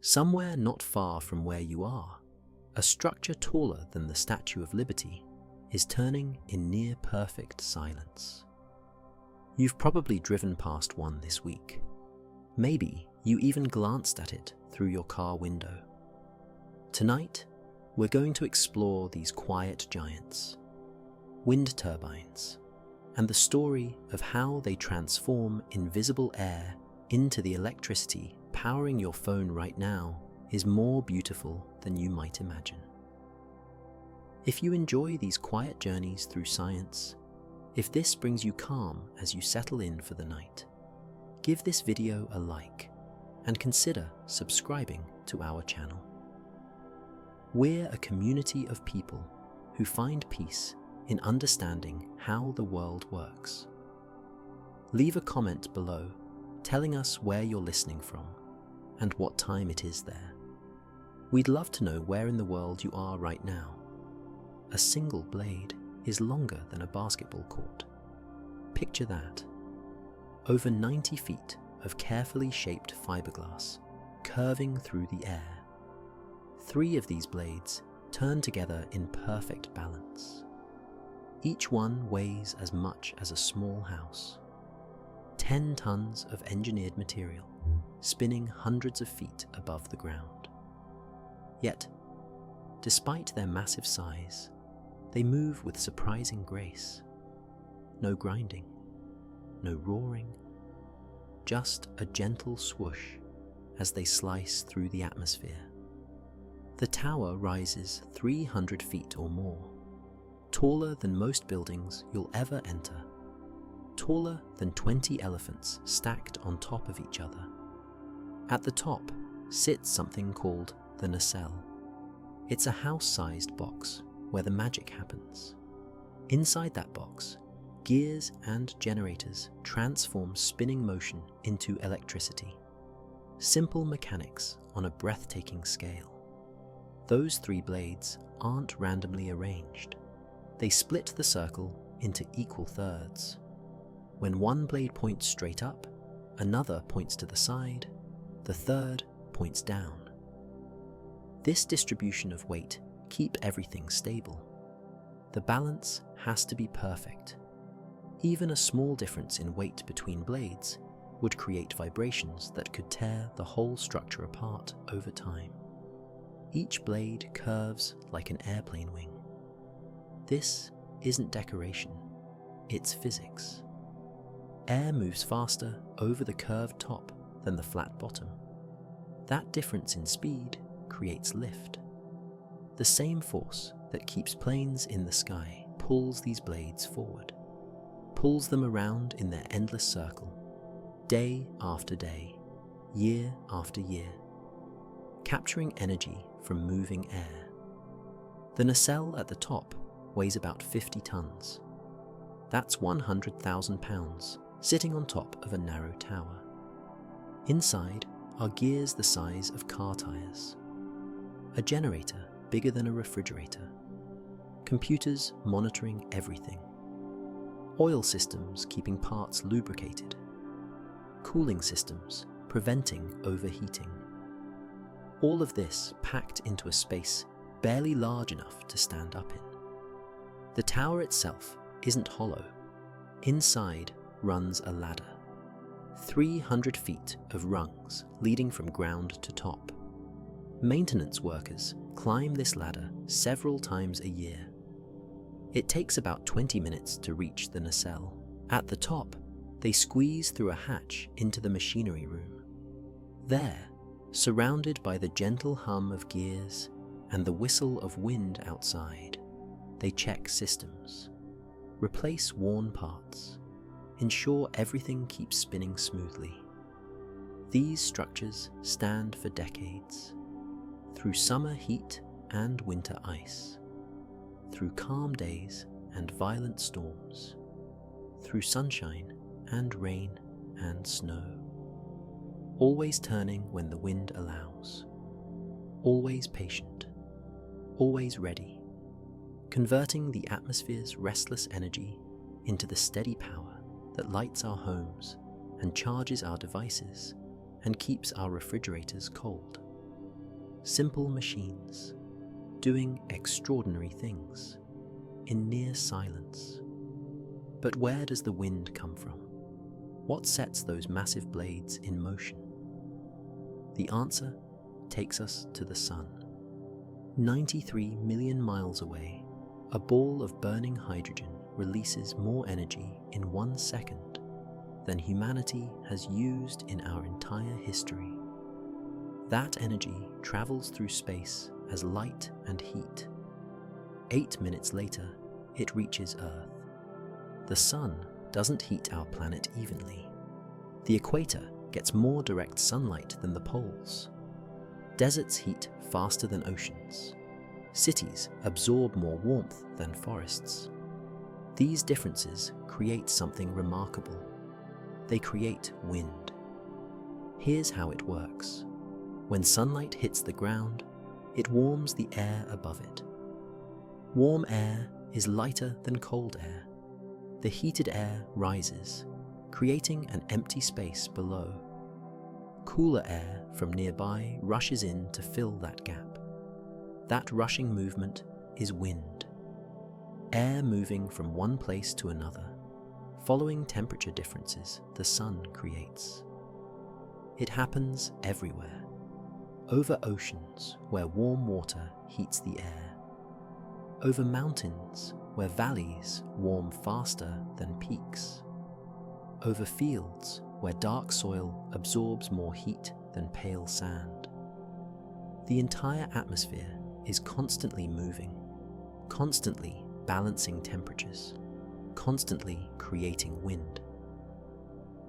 Somewhere not far from where you are, a structure taller than the Statue of Liberty is turning in near-perfect silence. You've probably driven past one this week. Maybe you even glanced at it through your car window. Tonight, we're going to explore these quiet giants, wind turbines, and the story of how they transform invisible air into the electricity powering your phone right now is more beautiful than you might imagine. If you enjoy these quiet journeys through science, if this brings you calm as you settle in for the night, give this video a like and consider subscribing to our channel. We're a community of people who find peace in understanding how the world works. Leave a comment below telling us where you're listening from and what time it is there. We'd love to know where in the world you are right now. A single blade is longer than a basketball court. Picture that. Over 90 feet of carefully shaped fiberglass curving through the air. 3 of these blades turn together in perfect balance. Each one weighs as much as a small house. 10 tons of engineered material, spinning hundreds of feet above the ground. Yet, despite their massive size, they move with surprising grace. No grinding, no roaring, just a gentle swoosh as they slice through the atmosphere. The tower rises 300 feet or more, taller than most buildings you'll ever enter, taller than 20 elephants stacked on top of each other. At the top sits something called the nacelle. It's a house-sized box where the magic happens. Inside that box, gears and generators transform spinning motion into electricity. Simple mechanics on a breathtaking scale. Those 3 blades aren't randomly arranged. They split the circle into equal thirds. When one blade points straight up, another points to the side, the third points down. This distribution of weight keeps everything stable. The balance has to be perfect. Even a small difference in weight between blades would create vibrations that could tear the whole structure apart over time. Each blade curves like an airplane wing. This isn't decoration, it's physics. Air moves faster over the curved top than the flat bottom. That difference in speed creates lift. The same force that keeps planes in the sky pulls these blades forward, pulls them around in their endless circle, day after day, year after year, capturing energy from moving air. The nacelle at the top weighs about 50 tons. That's 100,000 pounds sitting on top of a narrow tower. Inside are gears the size of car tires, a generator bigger than a refrigerator, computers monitoring everything, oil systems keeping parts lubricated, cooling systems preventing overheating. All of this packed into a space barely large enough to stand up in. The tower itself isn't hollow. Inside runs a ladder. 300 feet of rungs leading from ground to top. Maintenance workers climb this ladder several times a year. It takes about 20 minutes to reach the nacelle. At the top, they squeeze through a hatch into the machinery room. There, surrounded by the gentle hum of gears and the whistle of wind outside, they check systems, replace worn parts, ensure everything keeps spinning smoothly. These structures stand for decades, through summer heat and winter ice, through calm days and violent storms, through sunshine and rain and snow, always turning when the wind allows, always patient, always ready, converting the atmosphere's restless energy into the steady power that lights our homes and charges our devices and keeps our refrigerators cold. simple machines, doing extraordinary things in near silence. But where does the wind come from? What sets those massive blades in motion? The answer takes us to the sun. 93 million miles away, a ball of burning hydrogen releases more energy in 1 second than humanity has used in our entire history. That energy travels through space as light and heat. 8 minutes later, it reaches Earth. The sun doesn't heat our planet evenly. The equator gets more direct sunlight than the poles. Deserts heat faster than oceans. Cities absorb more warmth than forests. These differences create something remarkable. They create wind. Here's how it works. When sunlight hits the ground, it warms the air above it. Warm air is lighter than cold air. The heated air rises, creating an empty space below. Cooler air from nearby rushes in to fill that gap. That rushing movement is wind. Air moving from one place to another, following temperature differences the sun creates. It happens everywhere. Over oceans where warm water heats the air. Over mountains where valleys warm faster than peaks. Over fields where dark soil absorbs more heat than pale sand. The entire atmosphere is constantly moving, constantly balancing temperatures, constantly creating wind.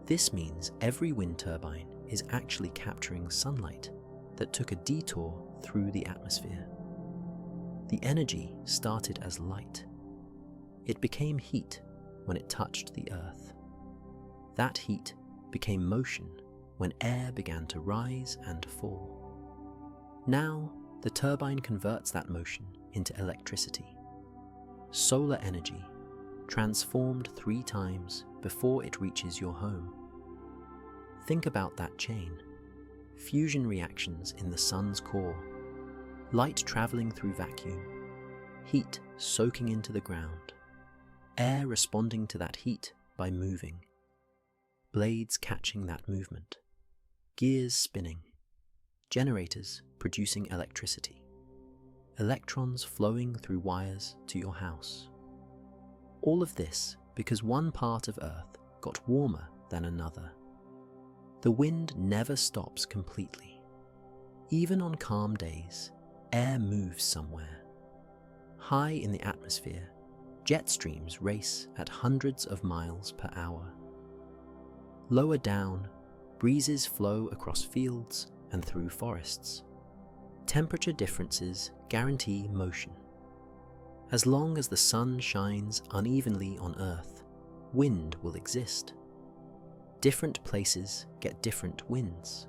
This means every wind turbine is actually capturing sunlight that took a detour through the atmosphere. The energy started as light. It became heat when it touched the earth. That heat became motion when air began to rise and fall. Now, the turbine converts that motion into electricity. Solar energy, transformed 3 times before it reaches your home. Think about that chain. Fusion reactions in the sun's core, light traveling through vacuum, heat soaking into the ground, air responding to that heat by moving, blades catching that movement, gears spinning, generators producing electricity, electrons flowing through wires to your house. All of this because one part of Earth got warmer than another. The wind never stops completely. Even on calm days, air moves somewhere. High in the atmosphere, jet streams race at hundreds of miles per hour. Lower down, breezes flow across fields and through forests. Temperature differences guarantee motion. As long as the sun shines unevenly on Earth, wind will exist. Different places get different winds.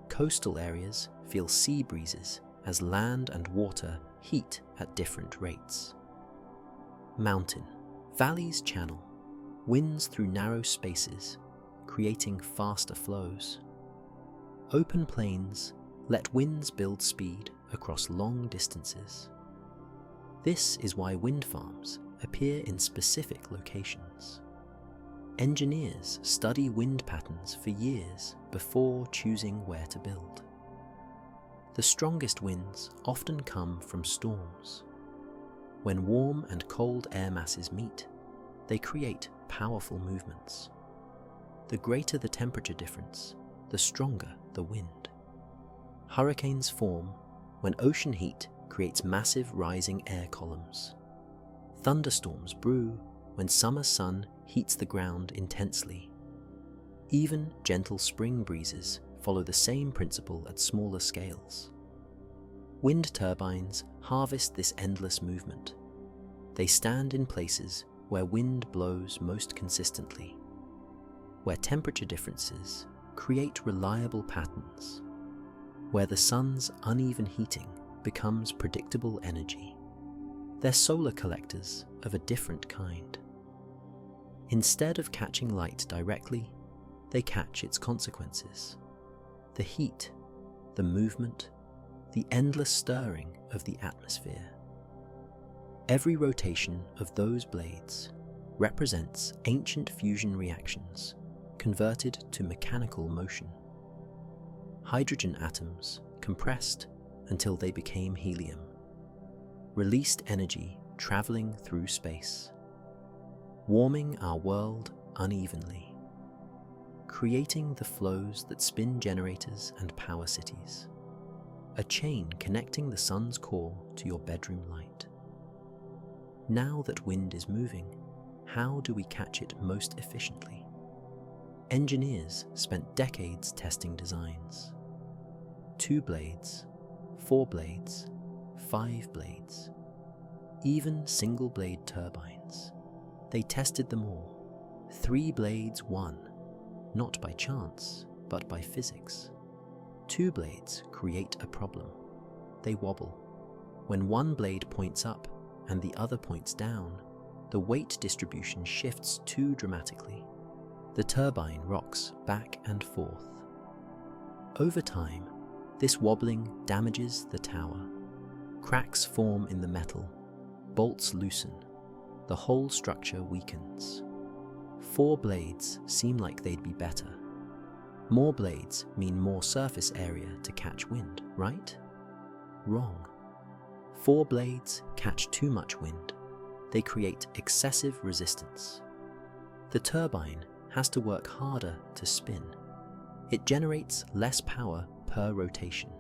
Coastal areas feel sea breezes as land and water heat at different rates. Mountain, valleys channel, winds through narrow spaces, creating faster flows. Open plains let winds build speed across long distances. This is why wind farms appear in specific locations. Engineers study wind patterns for years before choosing where to build. The strongest winds often come from storms. When warm and cold air masses meet, they create powerful movements. The greater the temperature difference, the stronger the wind. Hurricanes form when ocean heat creates massive rising air columns. Thunderstorms brew when summer sun heats the ground intensely. Even gentle spring breezes follow the same principle at smaller scales. Wind turbines harvest this endless movement. They stand in places where wind blows most consistently, where temperature differences create reliable patterns, where the sun's uneven heating becomes predictable energy. They're solar collectors of a different kind. Instead of catching light directly, they catch its consequences. The heat, the movement, the endless stirring of the atmosphere. Every rotation of those blades represents ancient fusion reactions converted to mechanical motion. Hydrogen atoms compressed until they became helium, released energy traveling through space, warming our world unevenly, creating the flows that spin generators and power cities, a chain connecting the sun's core to your bedroom light. Now that wind is moving, how do we catch it most efficiently? Engineers spent decades testing designs. 2 blades, 4 blades, 5 blades, even single-blade turbines. They tested them all. 3 blades won, not by chance, but by physics. 2 blades create a problem. They wobble. When one blade points up and the other points down, the weight distribution shifts too dramatically. The turbine rocks back and forth. Over time, this wobbling damages the tower. Cracks form in the metal, bolts loosen, the whole structure weakens. 4 blades seem like they'd be better. More blades mean more surface area to catch wind, right? Wrong. 4 blades catch too much wind. They create excessive resistance. The turbine has to work harder to spin. It generates less power per rotation.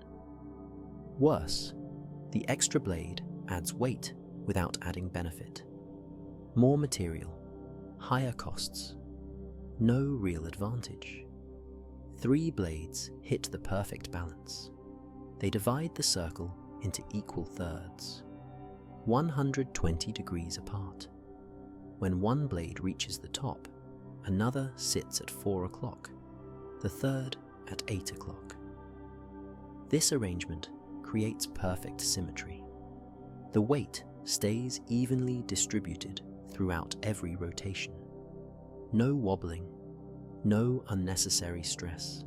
Worse, the extra blade adds weight without adding benefit. More material, higher costs, no real advantage. 3 blades hit the perfect balance. They divide the circle into equal thirds, 120 degrees apart. When one blade reaches the top, another sits at 4 o'clock, the third at 8 o'clock. This arrangement creates perfect symmetry. The weight stays evenly distributed throughout every rotation. No wobbling, no unnecessary stress.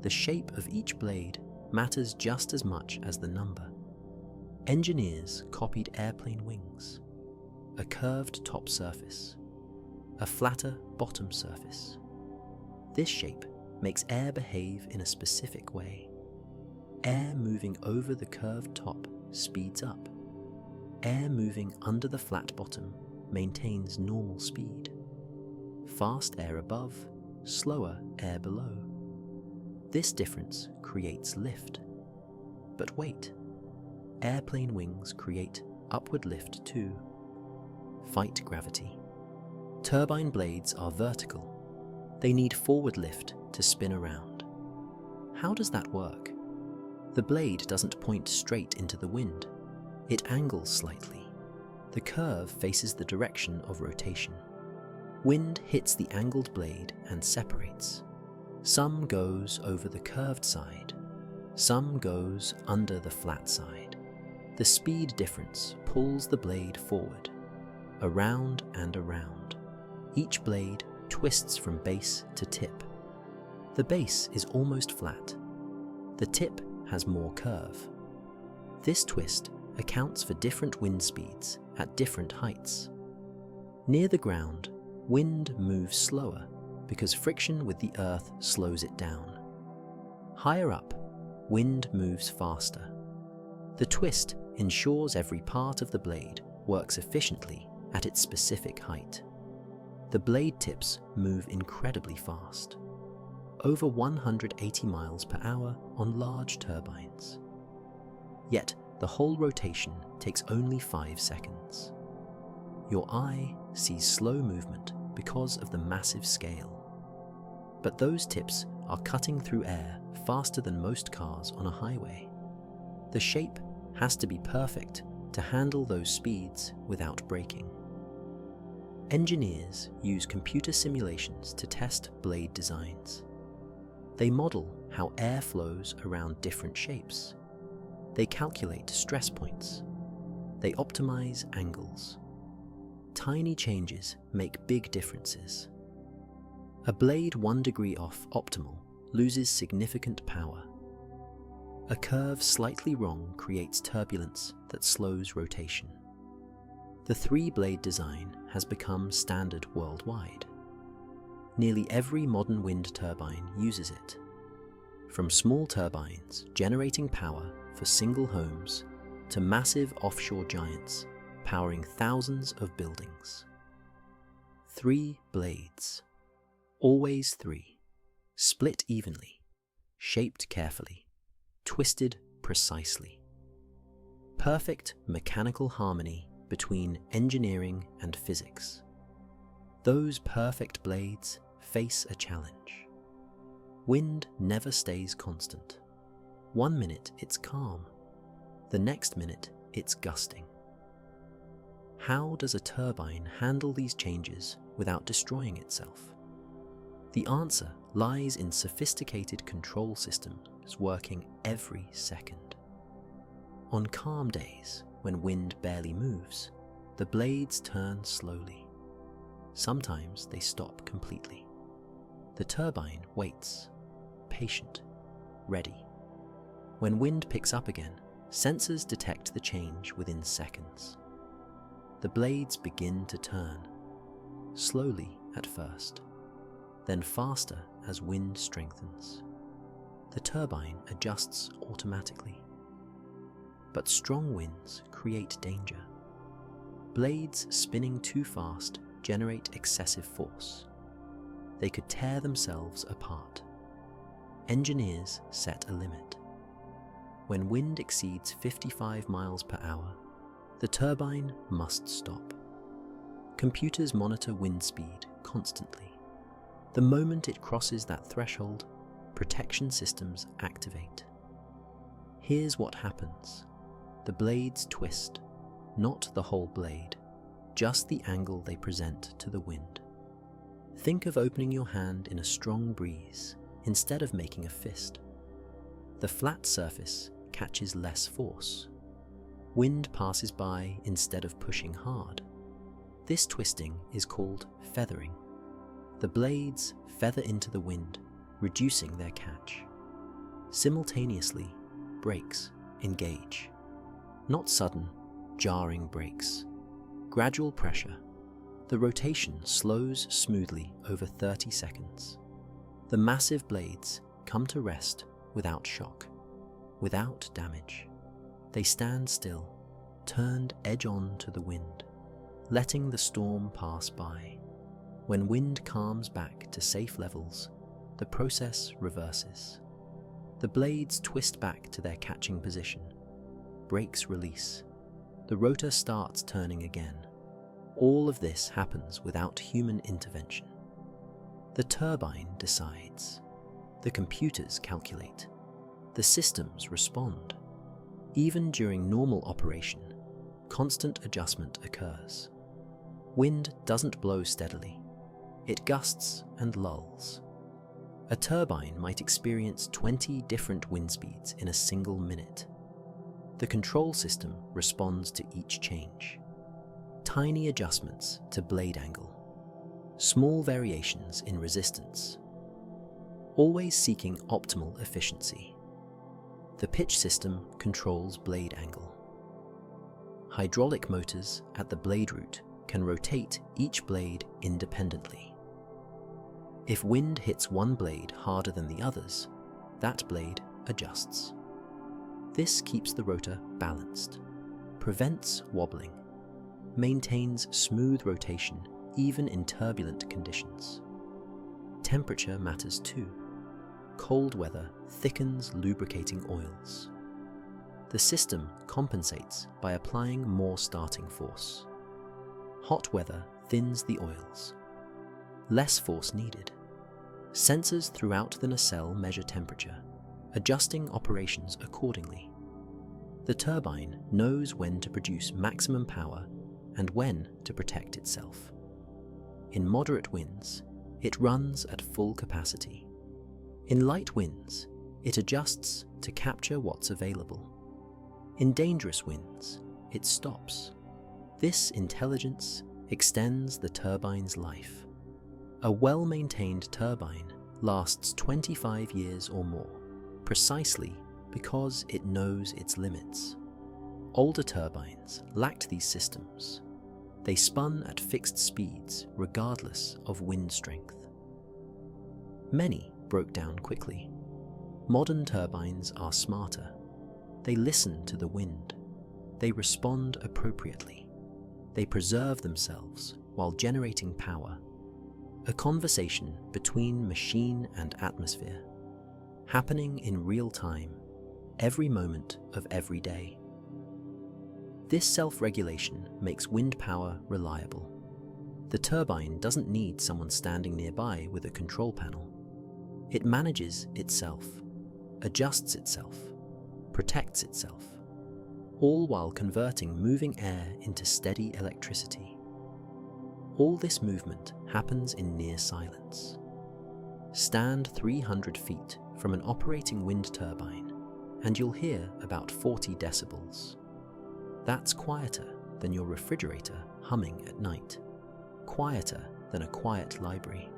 The shape of each blade matters just as much as the number. Engineers copied airplane wings, a curved top surface, a flatter bottom surface. This shape makes air behave in a specific way. Air moving over the curved top speeds up. Air moving under the flat bottom maintains normal speed. Fast air above, slower air below. This difference creates lift. But wait, airplane wings create upward lift too. Fight gravity. Turbine blades are vertical. They need forward lift to spin around. How does that work? The blade doesn't point straight into the wind. It angles slightly. The curve faces the direction of rotation. Wind hits the angled blade and separates. Some goes over the curved side. Some goes under the flat side. The speed difference pulls the blade forward, around and around. Each blade twists from base to tip. The base is almost flat. The tip has more curve. This twist accounts for different wind speeds at different heights. Near the ground, wind moves slower because friction with the earth slows it down. Higher up, wind moves faster. The twist ensures every part of the blade works efficiently at its specific height. The blade tips move incredibly fast, over 180 miles per hour on large turbines. Yet the whole rotation takes only 5 seconds. Your eye sees slow movement because of the massive scale. But those tips are cutting through air faster than most cars on a highway. The shape has to be perfect to handle those speeds without braking. Engineers use computer simulations to test blade designs. They model how air flows around different shapes. They calculate stress points. They optimize angles. Tiny changes make big differences. A blade 1 degree off optimal loses significant power. A curve slightly wrong creates turbulence that slows rotation. The three-blade design has become standard worldwide. Nearly every modern wind turbine uses it, from small turbines generating power for single homes to massive offshore giants powering thousands of buildings. 3 blades, always 3, split evenly, shaped carefully, twisted precisely. Perfect mechanical harmony between engineering and physics. Those perfect blades face a challenge. Wind never stays constant. One minute it's calm, the next minute it's gusting. How does a turbine handle these changes without destroying itself? The answer lies in sophisticated control systems working every second. On calm days, when wind barely moves, the blades turn slowly. Sometimes they stop completely. The turbine waits, patient, ready. When wind picks up again, sensors detect the change within seconds. The blades begin to turn, slowly at first, then faster as wind strengthens. The turbine adjusts automatically. But strong winds create danger. Blades spinning too fast generate excessive force. They could tear themselves apart. Engineers set a limit. When wind exceeds 55 miles per hour, the turbine must stop. Computers monitor wind speed constantly. The moment it crosses that threshold, protection systems activate. Here's what happens. The blades twist, not the whole blade, just the angle they present to the wind. Think of opening your hand in a strong breeze instead of making a fist. The flat surface catches less force. Wind passes by instead of pushing hard. This twisting is called feathering. The blades feather into the wind, reducing their catch. Simultaneously, brakes engage. Not sudden, jarring brakes. Gradual pressure. The rotation slows smoothly over 30 seconds. The massive blades come to rest without shock, without damage. They stand still, turned edge-on to the wind, letting the storm pass by. When wind calms back to safe levels, the process reverses. The blades twist back to their catching position. Brakes release. The rotor starts turning again. All of this happens without human intervention. The turbine decides. The computers calculate. The systems respond. Even during normal operation, constant adjustment occurs. Wind doesn't blow steadily. It gusts and lulls. A turbine might experience 20 different wind speeds in a single minute. The control system responds to each change. Tiny adjustments to blade angle. Small variations in resistance. Always seeking optimal efficiency. The pitch system controls blade angle. Hydraulic motors at the blade root can rotate each blade independently. If wind hits one blade harder than the others, that blade adjusts. This keeps the rotor balanced, prevents wobbling, maintains smooth rotation even in turbulent conditions. Temperature matters too. Cold weather thickens lubricating oils. The system compensates by applying more starting force. Hot weather thins the oils. Less force needed. Sensors throughout the nacelle measure temperature, adjusting operations accordingly. The turbine knows when to produce maximum power and when to protect itself. In moderate winds, it runs at full capacity. In light winds, it adjusts to capture what's available. In dangerous winds, it stops. This intelligence extends the turbine's life. A well-maintained turbine lasts 25 years or more, precisely because it knows its limits. Older turbines lacked these systems. They spun at fixed speeds regardless of wind strength. Many broke down quickly. Modern turbines are smarter. They listen to the wind. They respond appropriately. They preserve themselves while generating power. A conversation between machine and atmosphere, happening in real time, every moment of every day. This self-regulation makes wind power reliable. The turbine doesn't need someone standing nearby with a control panel. It manages itself, adjusts itself, protects itself, all while converting moving air into steady electricity. All this movement happens in near silence. Stand 300 feet from an operating wind turbine and you'll hear about 40 decibels. That's quieter than your refrigerator humming at night, quieter than a quiet library.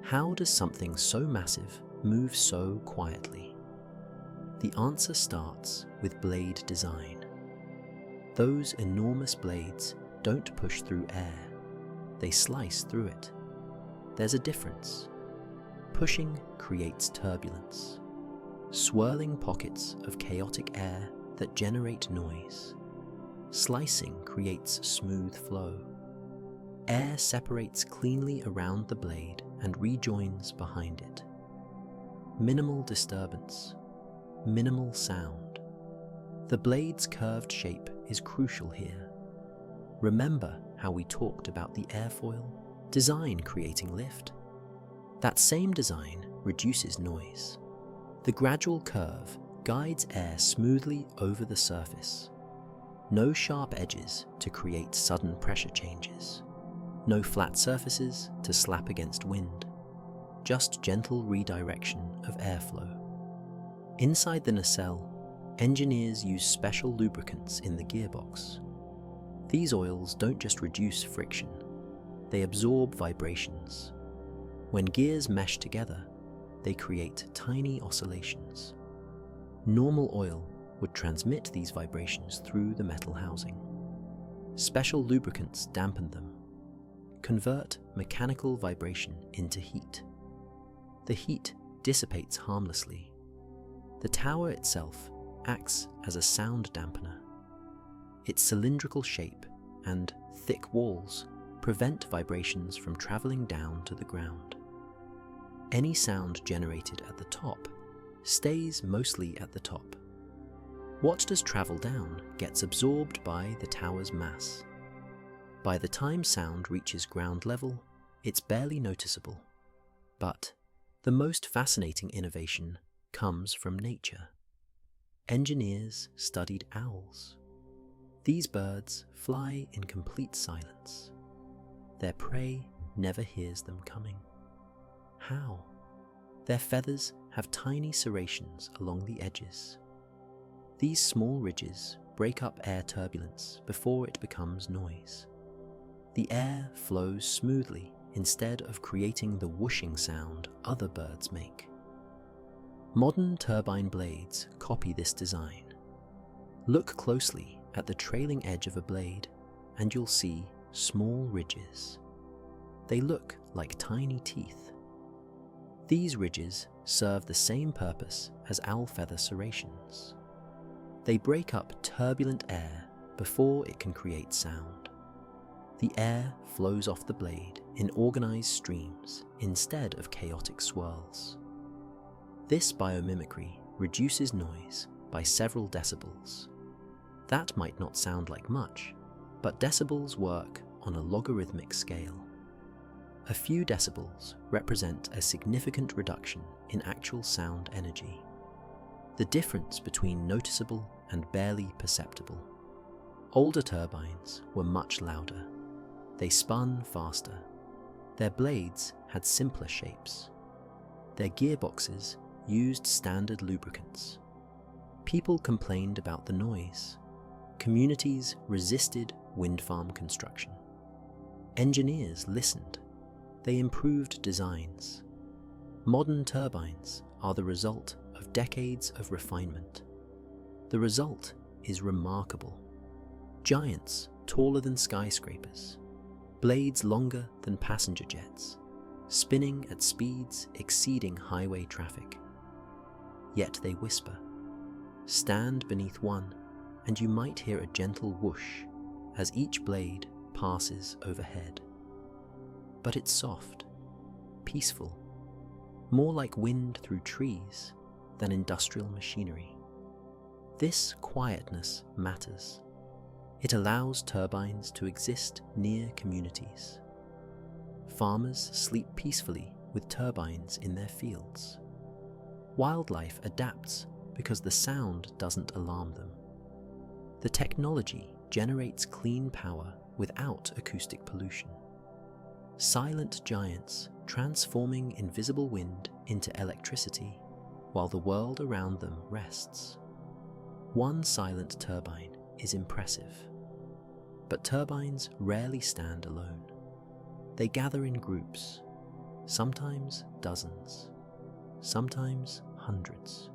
How does something so massive move so quietly? The answer starts with blade design. Those enormous blades don't push through air, they slice through it. There's a difference. Pushing creates turbulence, swirling pockets of chaotic air that generate noise. Slicing creates smooth flow. Air separates cleanly around the blade and rejoins behind it. Minimal disturbance, minimal sound. The blade's curved shape is crucial here. Remember how we talked about the airfoil design creating lift? That same design reduces noise. The gradual curve guides air smoothly over the surface. No sharp edges to create sudden pressure changes. No flat surfaces to slap against wind. Just gentle redirection of airflow. Inside the nacelle, engineers use special lubricants in the gearbox. These oils don't just reduce friction, they absorb vibrations. When gears mesh together, they create tiny oscillations. Normal oil would transmit these vibrations through the metal housing. Special lubricants dampen them, convert mechanical vibration into heat. The heat dissipates harmlessly. The tower itself acts as a sound dampener. Its cylindrical shape and thick walls prevent vibrations from traveling down to the ground. Any sound generated at the top stays mostly at the top. What does travel down gets absorbed by the tower's mass. By the time sound reaches ground level, it's barely noticeable. But the most fascinating innovation comes from nature. Engineers studied owls. These birds fly in complete silence. Their prey never hears them coming. How? Their feathers have tiny serrations along the edges. These small ridges break up air turbulence before it becomes noise. The air flows smoothly instead of creating the whooshing sound other birds make. Modern turbine blades copy this design. Look closely at the trailing edge of a blade and you'll see small ridges. They look like tiny teeth. These ridges serve the same purpose as owl feather serrations. They break up turbulent air before it can create sound. The air flows off the blade in organized streams instead of chaotic swirls. This biomimicry reduces noise by several decibels. That might not sound like much, but decibels work on a logarithmic scale. A few decibels represent a significant reduction in actual sound energy. The difference between noticeable and barely perceptible. Older turbines were much louder. They spun faster. Their blades had simpler shapes. Their gearboxes used standard lubricants. People complained about the noise. Communities resisted wind farm construction. Engineers listened. They improved designs. Modern turbines are the result of of decades of refinement. The result is remarkable. Giants taller than skyscrapers, blades longer than passenger jets, spinning at speeds exceeding highway traffic. Yet they whisper. Stand beneath one, and you might hear a gentle whoosh as each blade passes overhead. But it's soft, peaceful, more like wind through trees than industrial machinery. This quietness matters. It allows turbines to exist near communities. Farmers sleep peacefully with turbines in their fields. Wildlife adapts because the sound doesn't alarm them. The technology generates clean power without acoustic pollution. Silent giants transforming invisible wind into electricity while the world around them rests. One silent turbine is impressive. But turbines rarely stand alone. They gather in groups, sometimes dozens, sometimes hundreds.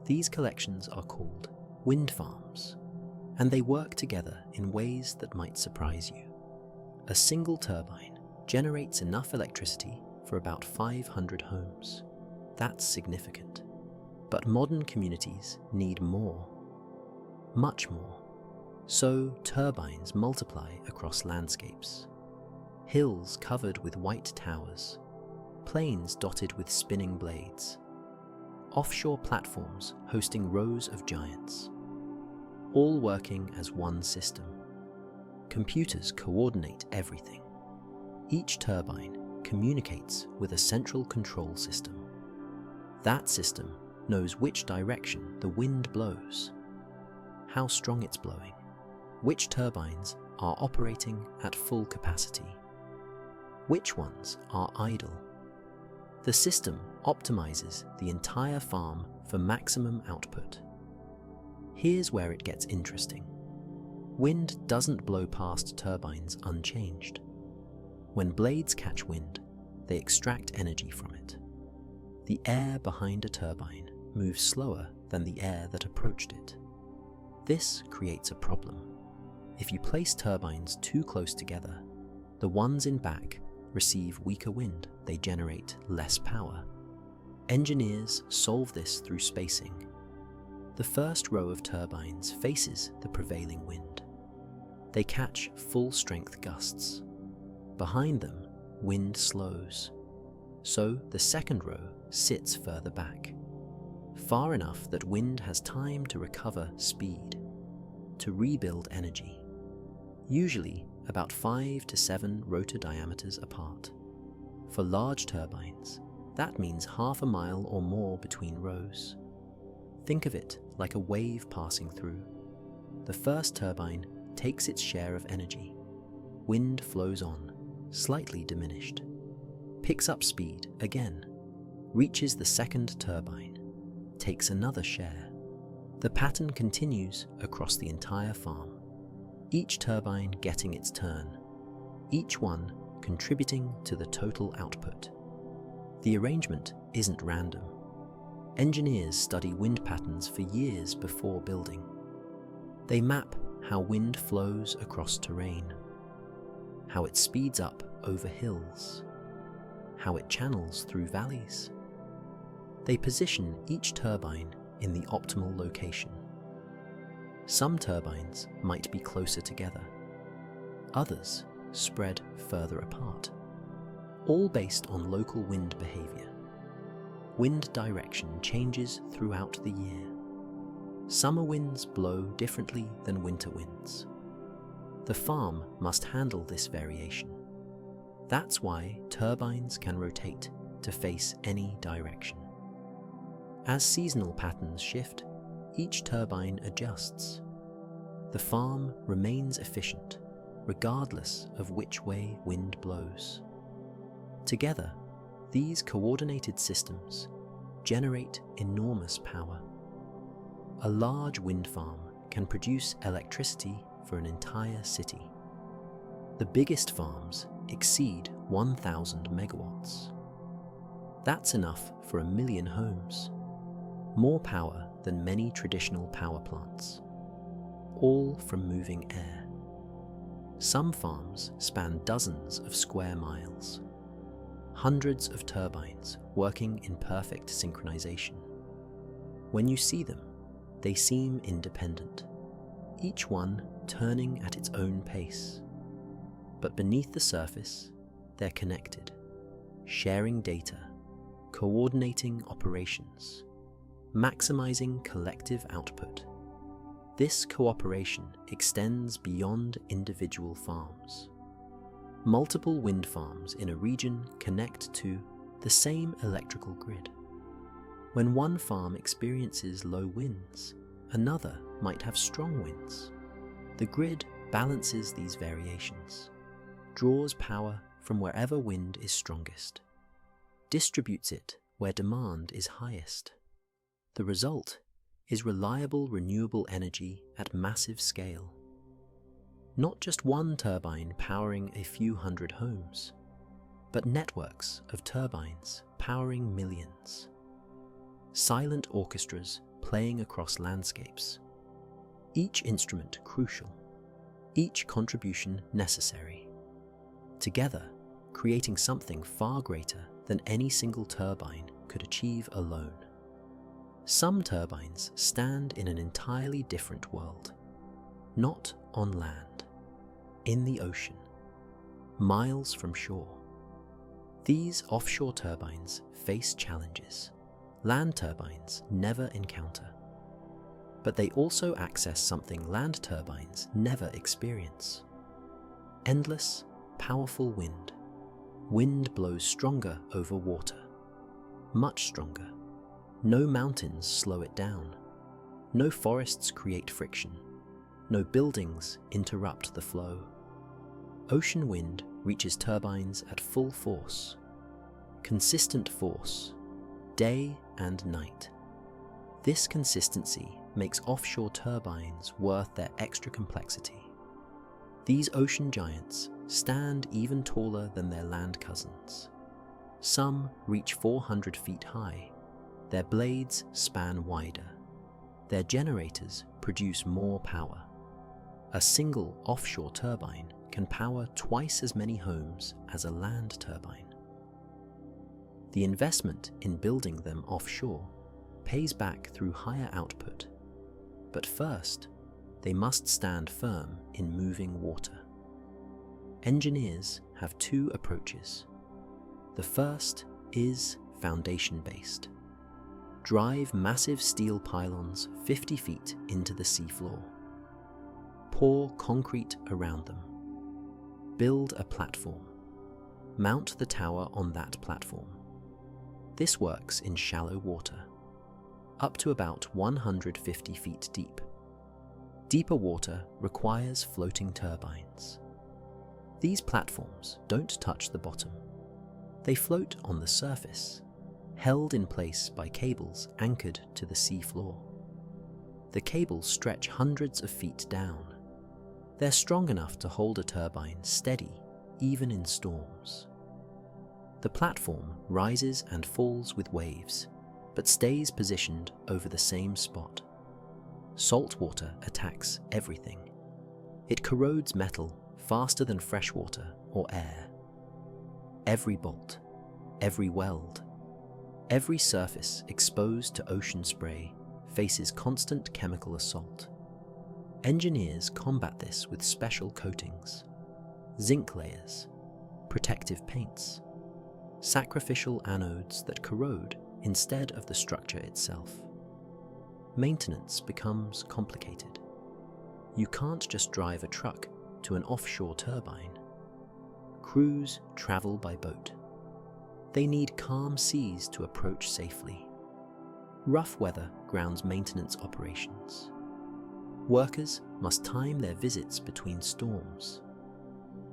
These collections are called wind farms, and they work together in ways that might surprise you. A single turbine generates enough electricity for about 500 homes. That's significant. But modern communities need more, much more. So turbines multiply across landscapes. Hills covered with white towers, plains dotted with spinning blades, offshore platforms hosting rows of giants, all working as one system. Computers coordinate everything. Each turbine communicates with a central control system. That system knows which direction the wind blows, how strong it's blowing, which turbines are operating at full capacity, which ones are idle. The system optimizes the entire farm for maximum output. Here's where it gets interesting. Wind doesn't blow past turbines unchanged. When blades catch wind, they extract energy from it. The air behind a turbine moves slower than the air that approached it. This creates a problem. If you place turbines too close together, the ones in back receive weaker wind, they generate less power. Engineers solve this through spacing. The first row of turbines faces the prevailing wind. They catch full-strength gusts. Behind them, wind slows. So the second row sits further back, far enough that wind has time to recover speed, to rebuild energy. Usually about 5 to 7 rotor diameters apart. For large turbines, that means half a mile or more between rows. Think of it like a wave passing through. The first turbine takes its share of energy. Wind flows on, slightly diminished. Picks up speed again. Reaches the second turbine. Takes another share. The pattern continues across the entire farm. Each turbine getting its turn. Each one contributing to the total output. The arrangement isn't random. Engineers study wind patterns for years before building. They map how wind flows across terrain, how it speeds up over hills, how it channels through valleys. They position each turbine in the optimal location. Some turbines might be closer together, others spread further apart, all based on local wind behavior. Wind direction changes throughout the year. Summer winds blow differently than winter winds. The farm must handle this variation. That's why turbines can rotate to face any direction. As seasonal patterns shift, each turbine adjusts. The farm remains efficient, regardless of which way wind blows. Together, these coordinated systems generate enormous power. A large wind farm can produce electricity for an entire city. The biggest farms exceed 1,000 megawatts. That's enough for 1 million homes. more power than many traditional power plants, all from moving air. Some farms span dozens of square miles, hundreds of turbines working in perfect synchronization. When you see them, they seem independent, each one turning at its own pace. But beneath the surface, they're connected, sharing data, coordinating operations, maximizing collective output. This cooperation extends beyond individual farms. Multiple wind farms in a region connect to the same electrical grid. When one farm experiences low winds, another might have strong winds. The grid balances these variations, draws power from wherever wind is strongest, distributes it where demand is highest. The result is reliable renewable energy at massive scale. Not just one turbine powering a few hundred homes, but networks of turbines powering millions. Silent orchestras playing across landscapes, each instrument crucial, each contribution necessary, together creating something far greater than any single turbine could achieve alone. Some turbines stand in an entirely different world, not on land, in the ocean, miles from shore. These offshore turbines face challenges land turbines never encounter, but they also access something land turbines never experience: endless, powerful wind. Wind blows stronger over water, much stronger. No mountains slow it down. No forests create friction. No buildings interrupt the flow. Ocean wind reaches turbines at full force. Consistent force, day and night. This consistency makes offshore turbines worth their extra complexity. These ocean giants stand even taller than their land cousins. Some reach 400 feet high. Their blades span wider. Their generators produce more power. A single offshore turbine can power twice as many homes as a land turbine. The investment in building them offshore pays back through higher output, but first, they must stand firm in moving water. Engineers have two approaches. The first is foundation-based. Drive massive steel pylons 50 feet into the seafloor. Pour concrete around them. Build a platform. Mount the tower on that platform. This works in shallow water, up to about 150 feet deep. Deeper water requires floating turbines. These platforms don't touch the bottom. They float on the surface, held in place by cables anchored to the sea floor. The cables stretch hundreds of feet down. They're strong enough to hold a turbine steady, even in storms. The platform rises and falls with waves, but stays positioned over the same spot. Salt water attacks everything. It corrodes metal faster than fresh water or air. Every bolt, every weld, every surface exposed to ocean spray faces constant chemical assault. Engineers combat this with special coatings, zinc layers, protective paints, sacrificial anodes that corrode instead of the structure itself. Maintenance becomes complicated. You can't just drive a truck to an offshore turbine. Crews travel by boat. They need calm seas to approach safely. Rough weather grounds maintenance operations. Workers must time their visits between storms.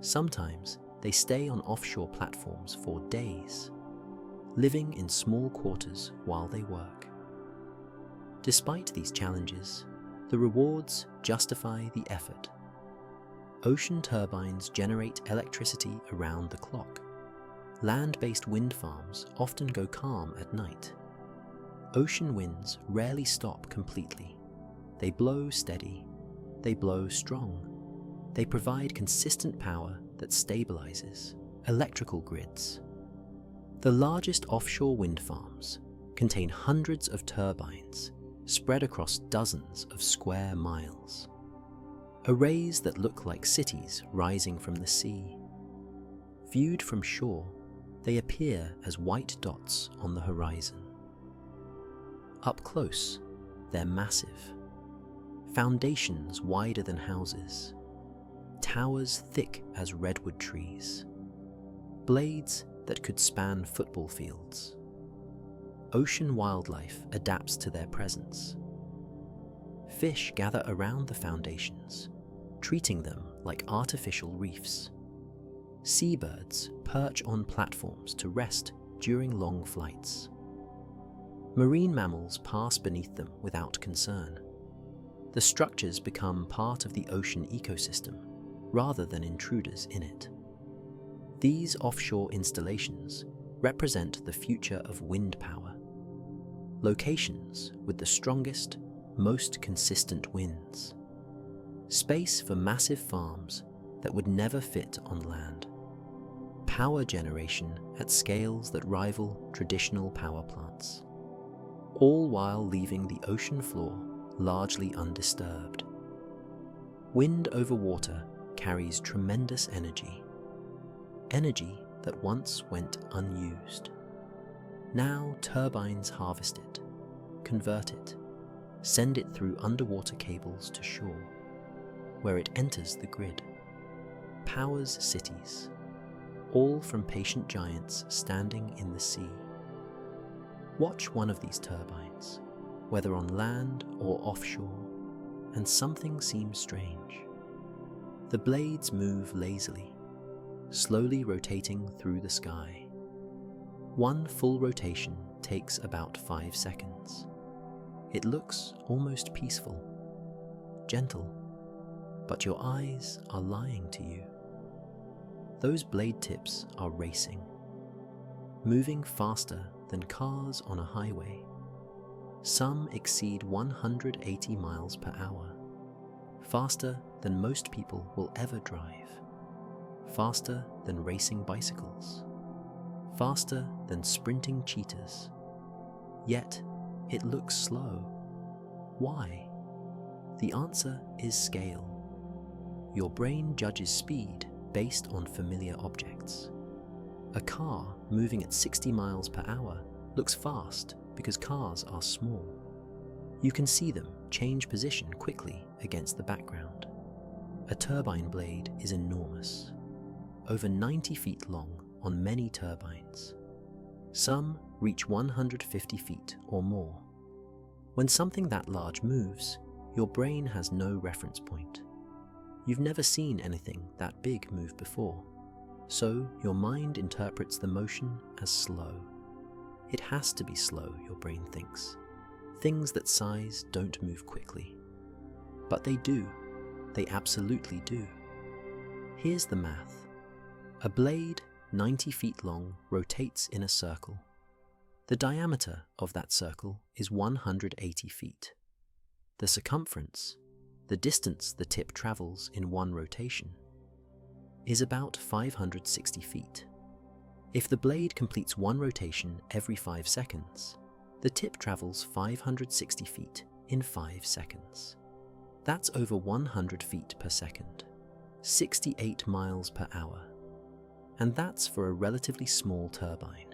Sometimes they stay on offshore platforms for days, living in small quarters while they work. Despite these challenges, the rewards justify the effort. Ocean turbines generate electricity around the clock. Land-based wind farms often go calm at night. Ocean winds rarely stop completely. They blow steady. They blow strong. They provide consistent power that stabilizes electrical grids. The largest offshore wind farms contain hundreds of turbines spread across dozens of square miles. Arrays that look like cities rising from the sea. Viewed from shore, they appear as white dots on the horizon. Up close, they're massive. Foundations wider than houses. Towers thick as redwood trees. Blades that could span football fields. Ocean wildlife adapts to their presence. Fish gather around the foundations, treating them like artificial reefs. Seabirds perch on platforms to rest during long flights. Marine mammals pass beneath them without concern. The structures become part of the ocean ecosystem rather than intruders in it. These offshore installations represent the future of wind power. Locations with the strongest, most consistent winds. Space for massive farms that would never fit on land. Power generation at scales that rival traditional power plants. All while leaving the ocean floor largely undisturbed. Wind over water carries tremendous energy. Energy that once went unused. Now turbines harvest it, convert it, send it through underwater cables to shore, where it enters the grid, powers cities, all from patient giants standing in the sea. Watch one of these turbines, whether on land or offshore, and something seems strange. The blades move lazily, slowly rotating through the sky. One full rotation takes about 5 seconds. It looks almost peaceful, gentle, but your eyes are lying to you. Those blade tips are racing, moving faster than cars on a highway. Some exceed 180 miles per hour, faster than most people will ever drive, faster than racing bicycles, faster than sprinting cheetahs. Yet, it looks slow. Why? The answer is scale. Your brain judges speed based on familiar objects. A car moving at 60 miles per hour looks fast because cars are small. You can see them change position quickly against the background. A turbine blade is enormous, over 90 feet long on many turbines. Some reach 150 feet or more. When something that large moves, your brain has no reference point. You've never seen anything that big move before, so your mind interprets the motion as slow. It has to be slow, your brain thinks. Things that size don't move quickly. But they do. They absolutely do. Here's the math. A blade 90 feet long rotates in a circle. The diameter of that circle is 180 feet. The circumference, the distance the tip travels in one rotation, is about 560 feet. If the blade completes one rotation every 5 seconds, the tip travels 560 feet in 5 seconds. That's over 100 feet per second, 68 miles per hour. And that's for a relatively small turbine.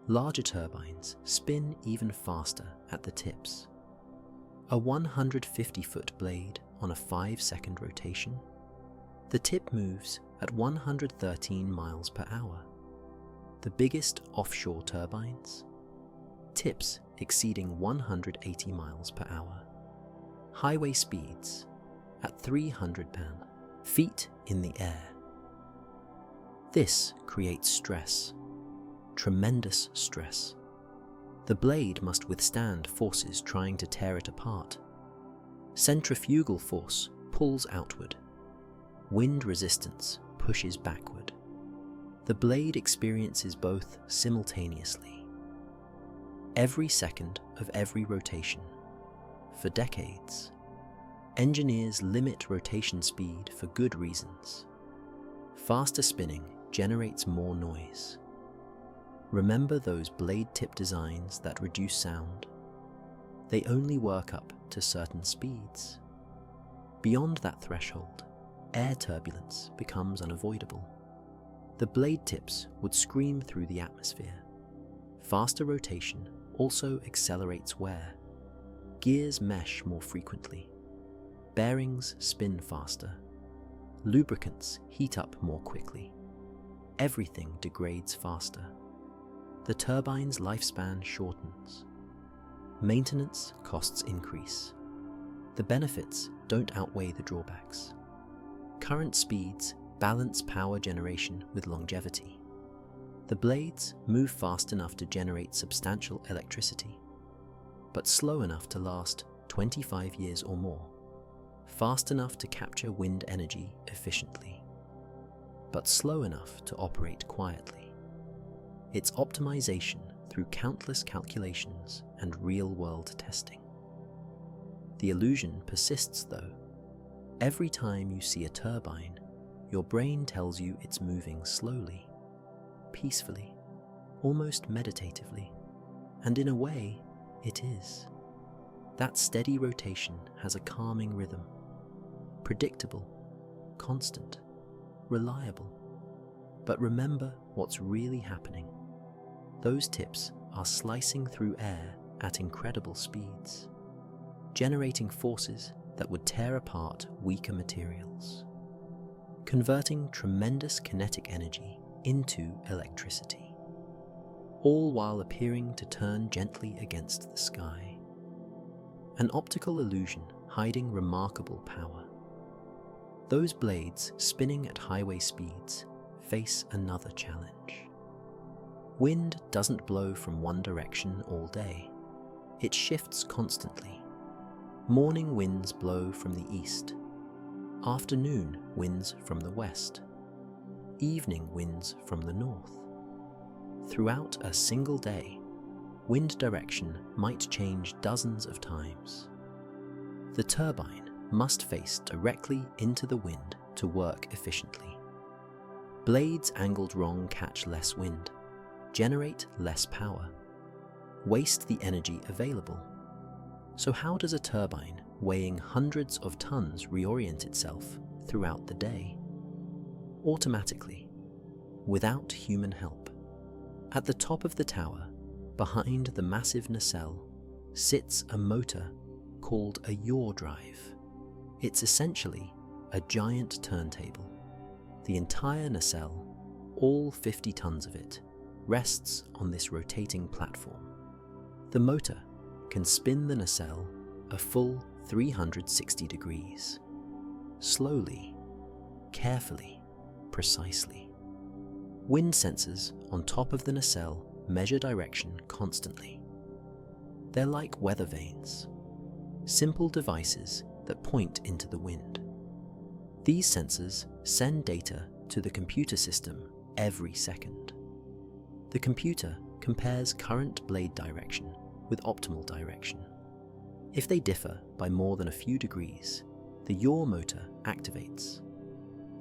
Larger turbines spin even faster at the tips. A 150-foot blade on a 5-second rotation. The tip moves at 113 miles per hour. The biggest offshore turbines? Tips exceeding 180 miles per hour. Highway speeds at 300 feet in the air. This creates stress, tremendous stress. The blade must withstand forces trying to tear it apart. Centrifugal force pulls outward. Wind resistance pushes backward. The blade experiences both simultaneously. every second of every rotation. For decades, engineers limit rotation speed for good reasons. Faster spinning generates more noise. Remember those blade tip designs that reduce sound? They only work up to certain speeds. Beyond that threshold, air turbulence becomes unavoidable. The blade tips would scream through the atmosphere. Faster rotation also accelerates wear. Gears mesh more frequently. Bearings spin faster. Lubricants heat up more quickly. Everything degrades faster. The turbine's lifespan shortens. Maintenance costs increase. The benefits don't outweigh the drawbacks. Current speeds balance power generation with longevity. The blades move fast enough to generate substantial electricity, but slow enough to last 25 years or more. Fast enough to capture wind energy efficiently, but slow enough to operate quietly. It's optimization through countless calculations and real-world testing. The illusion persists though. Every time you see a turbine, your brain tells you it's moving slowly, peacefully, almost meditatively, and in a way, it is. That steady rotation has a calming rhythm, predictable, constant, reliable. But remember what's really happening. Those tips are slicing through air at incredible speeds, generating forces that would tear apart weaker materials, converting tremendous kinetic energy into electricity, all while appearing to turn gently against the sky. An optical illusion hiding remarkable power. Those blades spinning at highway speeds face another challenge. Wind doesn't blow from one direction all day. It shifts constantly. Morning winds blow from the east. Afternoon winds from the west. Evening winds from the north. Throughout a single day, wind direction might change dozens of times. The turbine must face directly into the wind to work efficiently. Blades angled wrong catch less wind, generate less power, waste the energy available. So how does a turbine weighing hundreds of tons reorient itself throughout the day? Automatically, without human help. At the top of the tower, behind the massive nacelle, sits a motor called a yaw drive. It's essentially a giant turntable. The entire nacelle, all 50 tons of it, rests on this rotating platform. The motor can spin the nacelle a full 360 degrees. Slowly, carefully, precisely. Wind sensors on top of the nacelle measure direction constantly. They're like weather vanes, simple devices that point into the wind. These sensors send data to the computer system every second. The computer compares current blade direction with optimal direction. If they differ by more than a few degrees, the yaw motor activates.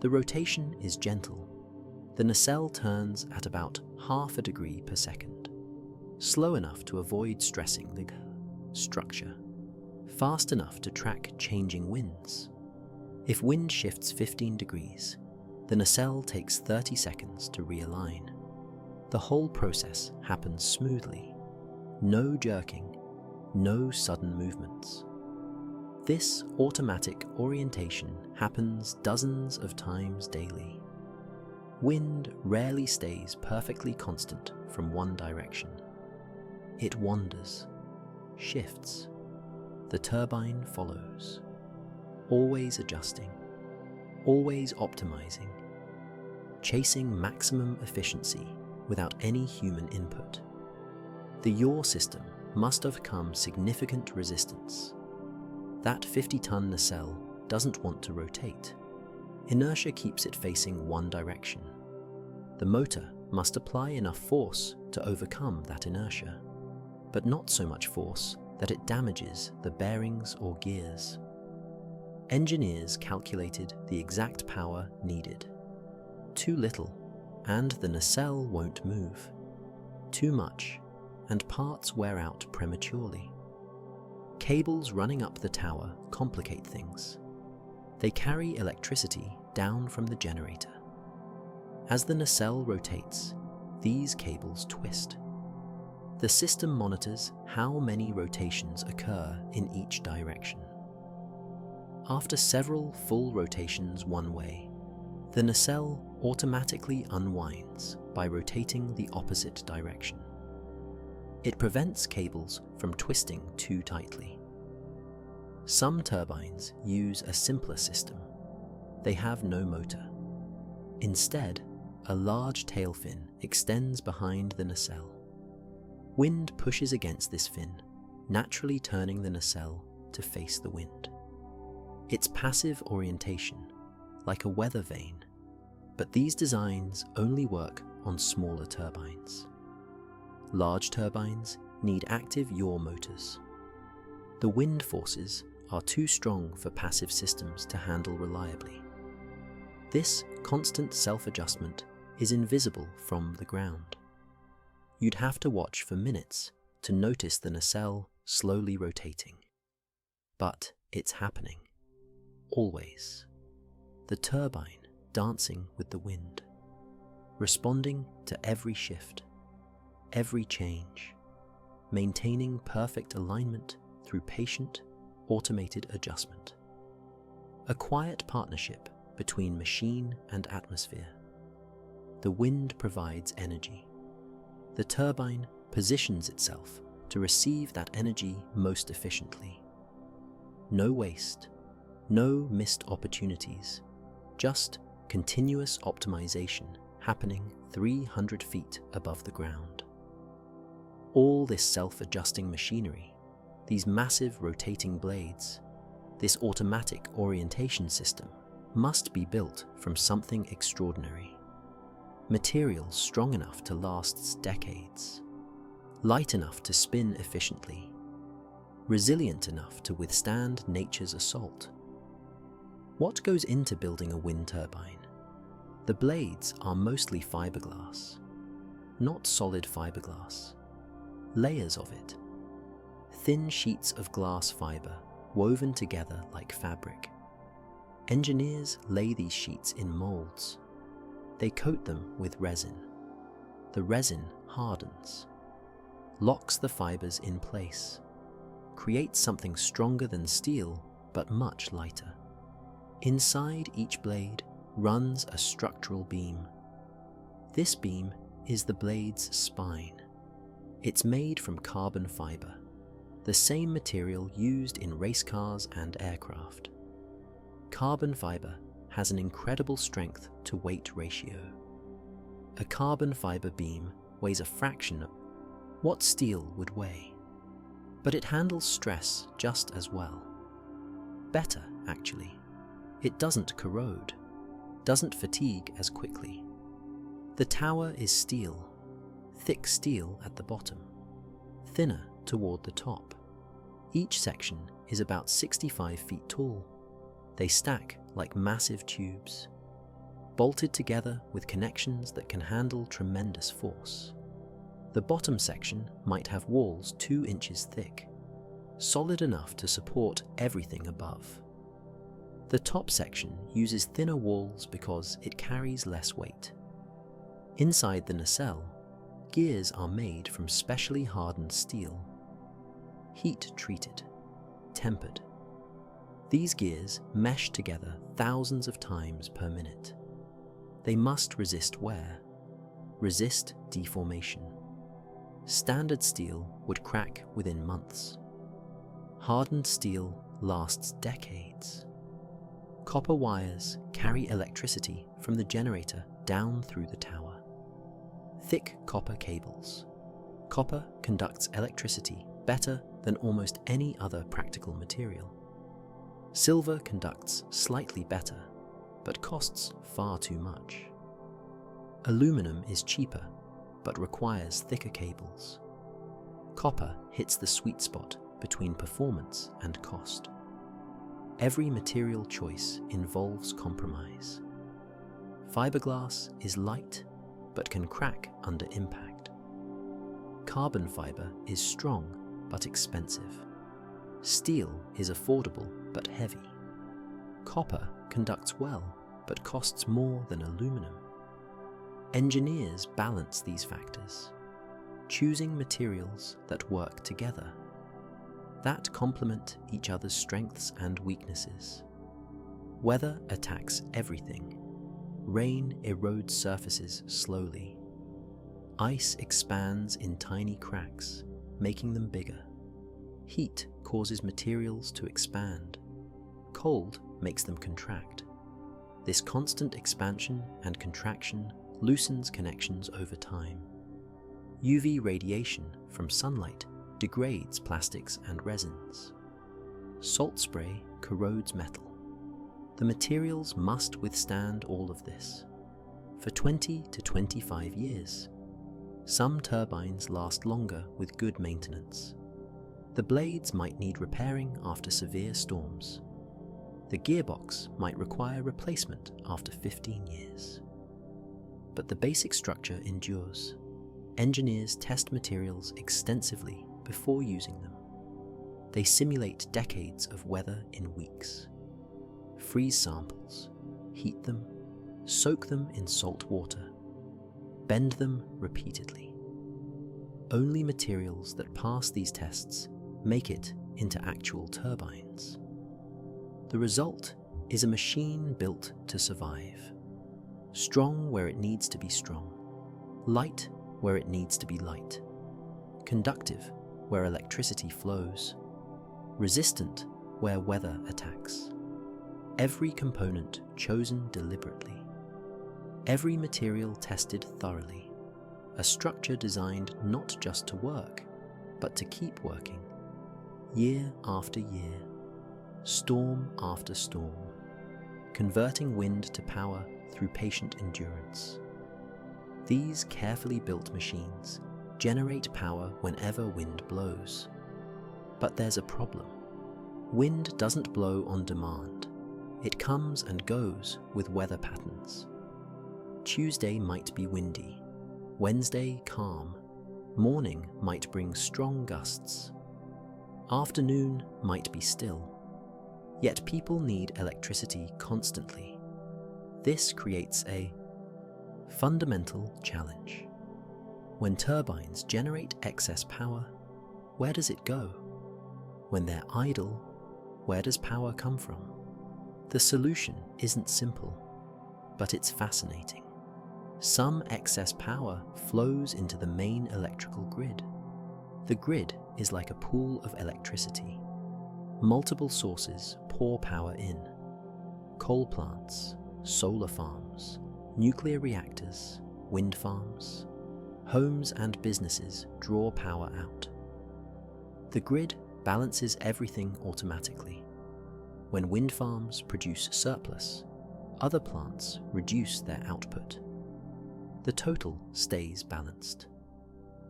The rotation is gentle. The nacelle turns at about half a degree per second, slow enough to avoid stressing the structure, fast enough to track changing winds. If wind shifts 15 degrees, the nacelle takes 30 seconds to realign. The whole process happens smoothly. No jerking, no sudden movements. This automatic orientation happens dozens of times daily. Wind rarely stays perfectly constant from one direction. It wanders, shifts. The turbine follows, always adjusting, always optimizing, chasing maximum efficiency without any human input. The yaw system must overcome significant resistance. That 50-ton nacelle doesn't want to rotate. Inertia keeps it facing one direction. The motor must apply enough force to overcome that inertia. but not so much force that it damages the bearings or gears. Engineers calculated the exact power needed. Too little, and the nacelle won't move. Too much, and parts wear out prematurely. Cables running up the tower complicate things. They carry electricity down from the generator. As the nacelle rotates, these cables twist. The system monitors how many rotations occur in each direction. After several full rotations one way, the nacelle automatically unwinds by rotating the opposite direction. It prevents cables from twisting too tightly. Some turbines use a simpler system. They have no motor. Instead, a large tail fin extends behind the nacelle. Wind pushes against this fin, naturally turning the nacelle to face the wind. It's passive orientation, like a weather vane, but these designs only work on smaller turbines. Large turbines need active yaw motors. The wind forces are too strong for passive systems to handle reliably. This constant self-adjustment is invisible from the ground. You'd have to watch for minutes to notice the nacelle slowly rotating. But it's happening. Always. The turbine dancing with the wind, responding to every shift, every change, maintaining perfect alignment through patient, automated adjustment. A quiet partnership between machine and atmosphere. The wind provides energy. The turbine positions itself to receive that energy most efficiently. No waste, no missed opportunities, just continuous optimization happening 300 feet above the ground. All this self-adjusting machinery, these massive rotating blades, this automatic orientation system must be built from something extraordinary. Materials strong enough to last decades, light enough to spin efficiently, resilient enough to withstand nature's assault. What goes into building a wind turbine? The blades are mostly fiberglass, not solid fiberglass. Layers of it. Thin sheets of glass fiber woven together like fabric. Engineers lay these sheets in molds. They coat them with resin. The resin hardens, locks the fibers in place, creates something stronger than steel but much lighter. Inside each blade runs a structural beam. This beam is the blade's spine. It's made from carbon fiber, the same material used in race cars and aircraft. Carbon fiber has an incredible strength to weight ratio. A carbon fiber beam weighs a fraction of what steel would weigh, but it handles stress just as well. Better, actually. It doesn't corrode, doesn't fatigue as quickly. The tower is steel, thick steel at the bottom, thinner toward the top. Each section is about 65 feet tall. They stack like massive tubes, bolted together with connections that can handle tremendous force. The bottom section might have walls 2 inches thick, solid enough to support everything above. The top section uses thinner walls because it carries less weight. Inside the nacelle, gears are made from specially hardened steel, heat-treated, tempered. These gears mesh together thousands of times per minute. They must resist wear, resist deformation. Standard steel would crack within months. Hardened steel lasts decades. Copper wires carry electricity from the generator down through the tower. Thick copper cables. Copper conducts electricity better than almost any other practical material. Silver conducts slightly better, but costs far too much. Aluminum is cheaper, but requires thicker cables. Copper hits the sweet spot between performance and cost. Every material choice involves compromise. Fiberglass is light, but can crack under impact. Carbon fiber is strong, but expensive. Steel is affordable, but heavy. Copper conducts well, but costs more than aluminum. Engineers balance these factors, choosing materials that work together, that complement each other's strengths and weaknesses. Weather attacks everything. Rain erodes surfaces slowly. Ice expands in tiny cracks, making them bigger. Heat causes materials to expand. Cold makes them contract. This constant expansion and contraction loosens connections over time. UV radiation from sunlight degrades plastics and resins. Salt spray corrodes metal. The materials must withstand all of this. For 20 to 25 years. Some turbines last longer with good maintenance. The blades might need repairing after severe storms. The gearbox might require replacement after 15 years. But the basic structure endures. Engineers test materials extensively before using them. They simulate decades of weather in weeks. Freeze samples, heat them, soak them in salt water, bend them repeatedly. Only materials that pass these tests make it into actual turbines. The result is a machine built to survive. Strong where it needs to be strong, light where it needs to be light, conductive where electricity flows, resistant where weather attacks. Every component chosen deliberately, every material tested thoroughly, a structure designed not just to work, but to keep working, year after year, storm after storm, converting wind to power through patient endurance. These carefully built machines generate power whenever wind blows. But there's a problem. Wind doesn't blow on demand. It comes and goes with weather patterns. Tuesday might be windy, Wednesday calm, morning might bring strong gusts, afternoon might be still. Yet people need electricity constantly. This creates a fundamental challenge. When turbines generate excess power, where does it go? When they're idle, where does power come from? The solution isn't simple, but it's fascinating. Some excess power flows into the main electrical grid. The grid is like a pool of electricity. Multiple sources pour power in. Coal plants, solar farms, nuclear reactors, wind farms. Homes and businesses draw power out. The grid balances everything automatically. When wind farms produce surplus, other plants reduce their output. The total stays balanced.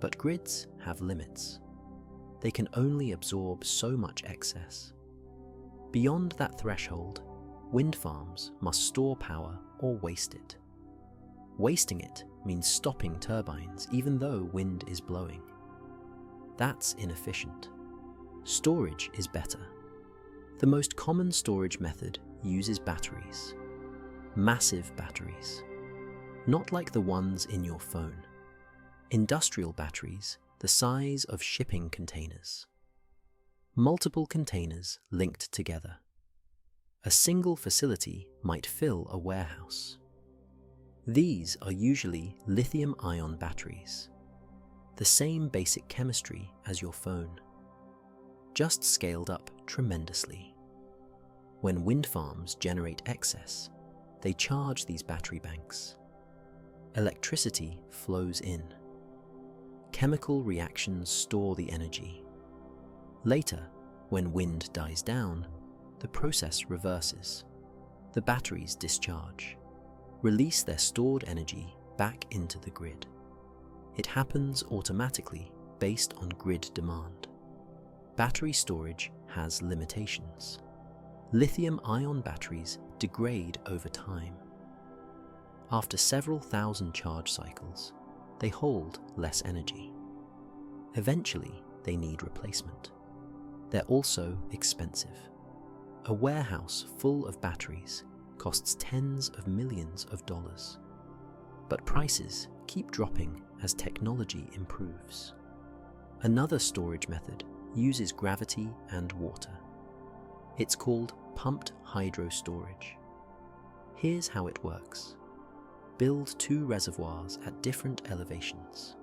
But grids have limits. They can only absorb so much excess. Beyond that threshold, wind farms must store power or waste it. Wasting it means stopping turbines even though wind is blowing. That's inefficient. Storage is better. The most common storage method uses batteries. Massive batteries. Not like the ones in your phone. Industrial batteries the size of shipping containers. Multiple containers linked together. A single facility might fill a warehouse. These are usually lithium-ion batteries, the same basic chemistry as your phone, just scaled up tremendously. When wind farms generate excess, they charge these battery banks. Electricity flows in. Chemical reactions store the energy. Later, when wind dies down, the process reverses. The batteries discharge, release their stored energy back into the grid. It happens automatically based on grid demand. Battery storage has limitations. Lithium-ion batteries degrade over time. After several thousand charge cycles, they hold less energy. Eventually, they need replacement. They're also expensive. A warehouse full of batteries costs tens of millions of dollars. But prices keep dropping as technology improves. Another storage method uses gravity and water. It's called pumped hydro storage. Here's how it works. Build two reservoirs at different elevations.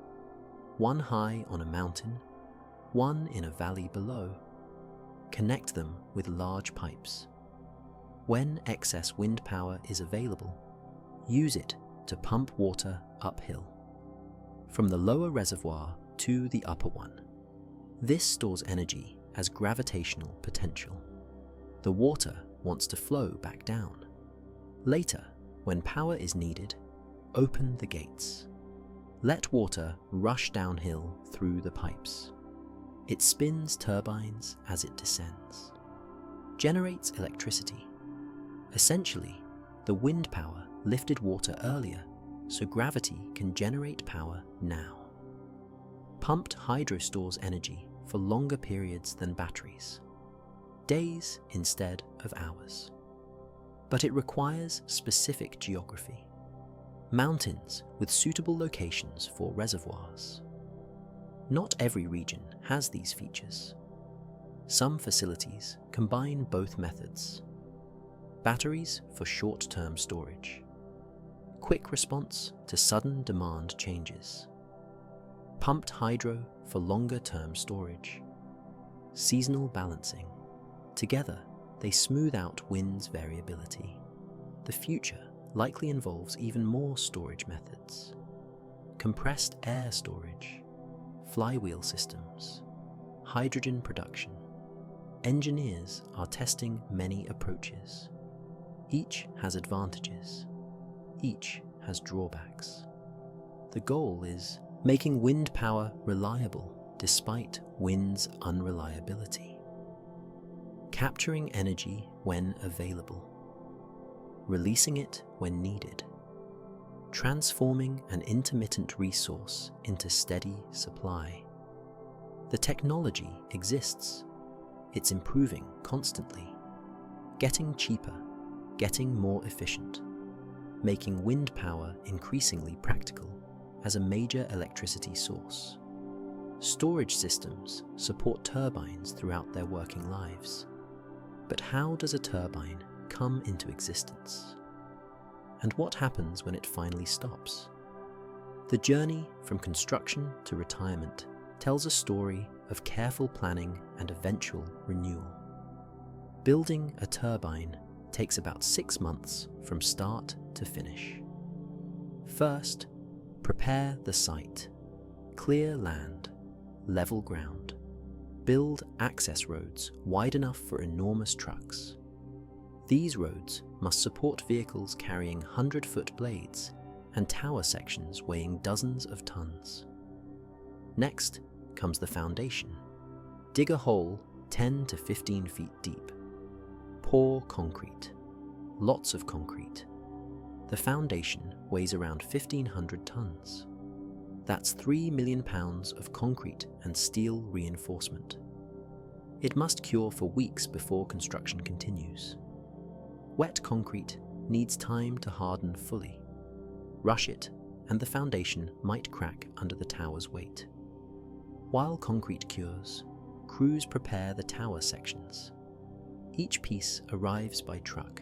One high on a mountain, one in a valley below. Connect them with large pipes. When excess wind power is available, use it to pump water uphill, from the lower reservoir to the upper one. This stores energy as gravitational potential. The water wants to flow back down. Later, when power is needed, open the gates. Let water rush downhill through the pipes. It spins turbines as it descends. Generates electricity. Essentially, the wind power lifted water earlier, so gravity can generate power now. Pumped hydro stores energy for longer periods than batteries, days instead of hours. But it requires specific geography. Mountains with suitable locations for reservoirs. Not every region has these features. Some facilities combine both methods. Batteries for short-term storage. Quick response to sudden demand changes. Pumped hydro for longer-term storage. Seasonal balancing. Together, they smooth out wind's variability. The future likely involves even more storage methods. Compressed air storage, flywheel systems, hydrogen production. Engineers are testing many approaches. Each has advantages. Each has drawbacks. The goal is making wind power reliable despite wind's unreliability. Capturing energy when available. Releasing it when needed. Transforming an intermittent resource into steady supply. The technology exists. It's improving constantly. Getting cheaper, getting more efficient. Making wind power increasingly practical as a major electricity source. Storage systems support turbines throughout their working lives. But how does a turbine come into existence? And what happens when it finally stops? The journey from construction to retirement tells a story of careful planning and eventual renewal. Building a turbine takes about 6 months from start to finish. First, prepare the site. Clear land, level ground. Build access roads wide enough for enormous trucks. These roads must support vehicles carrying 100-foot blades and tower sections weighing dozens of tons. Next comes the foundation. Dig a hole 10 to 15 feet deep. Pour concrete. Lots of concrete. The foundation weighs around 1,500 tons. That's 3 million pounds of concrete and steel reinforcement. It must cure for weeks before construction continues. Wet concrete needs time to harden fully. Rush it, and the foundation might crack under the tower's weight. While concrete cures, crews prepare the tower sections. Each piece arrives by truck.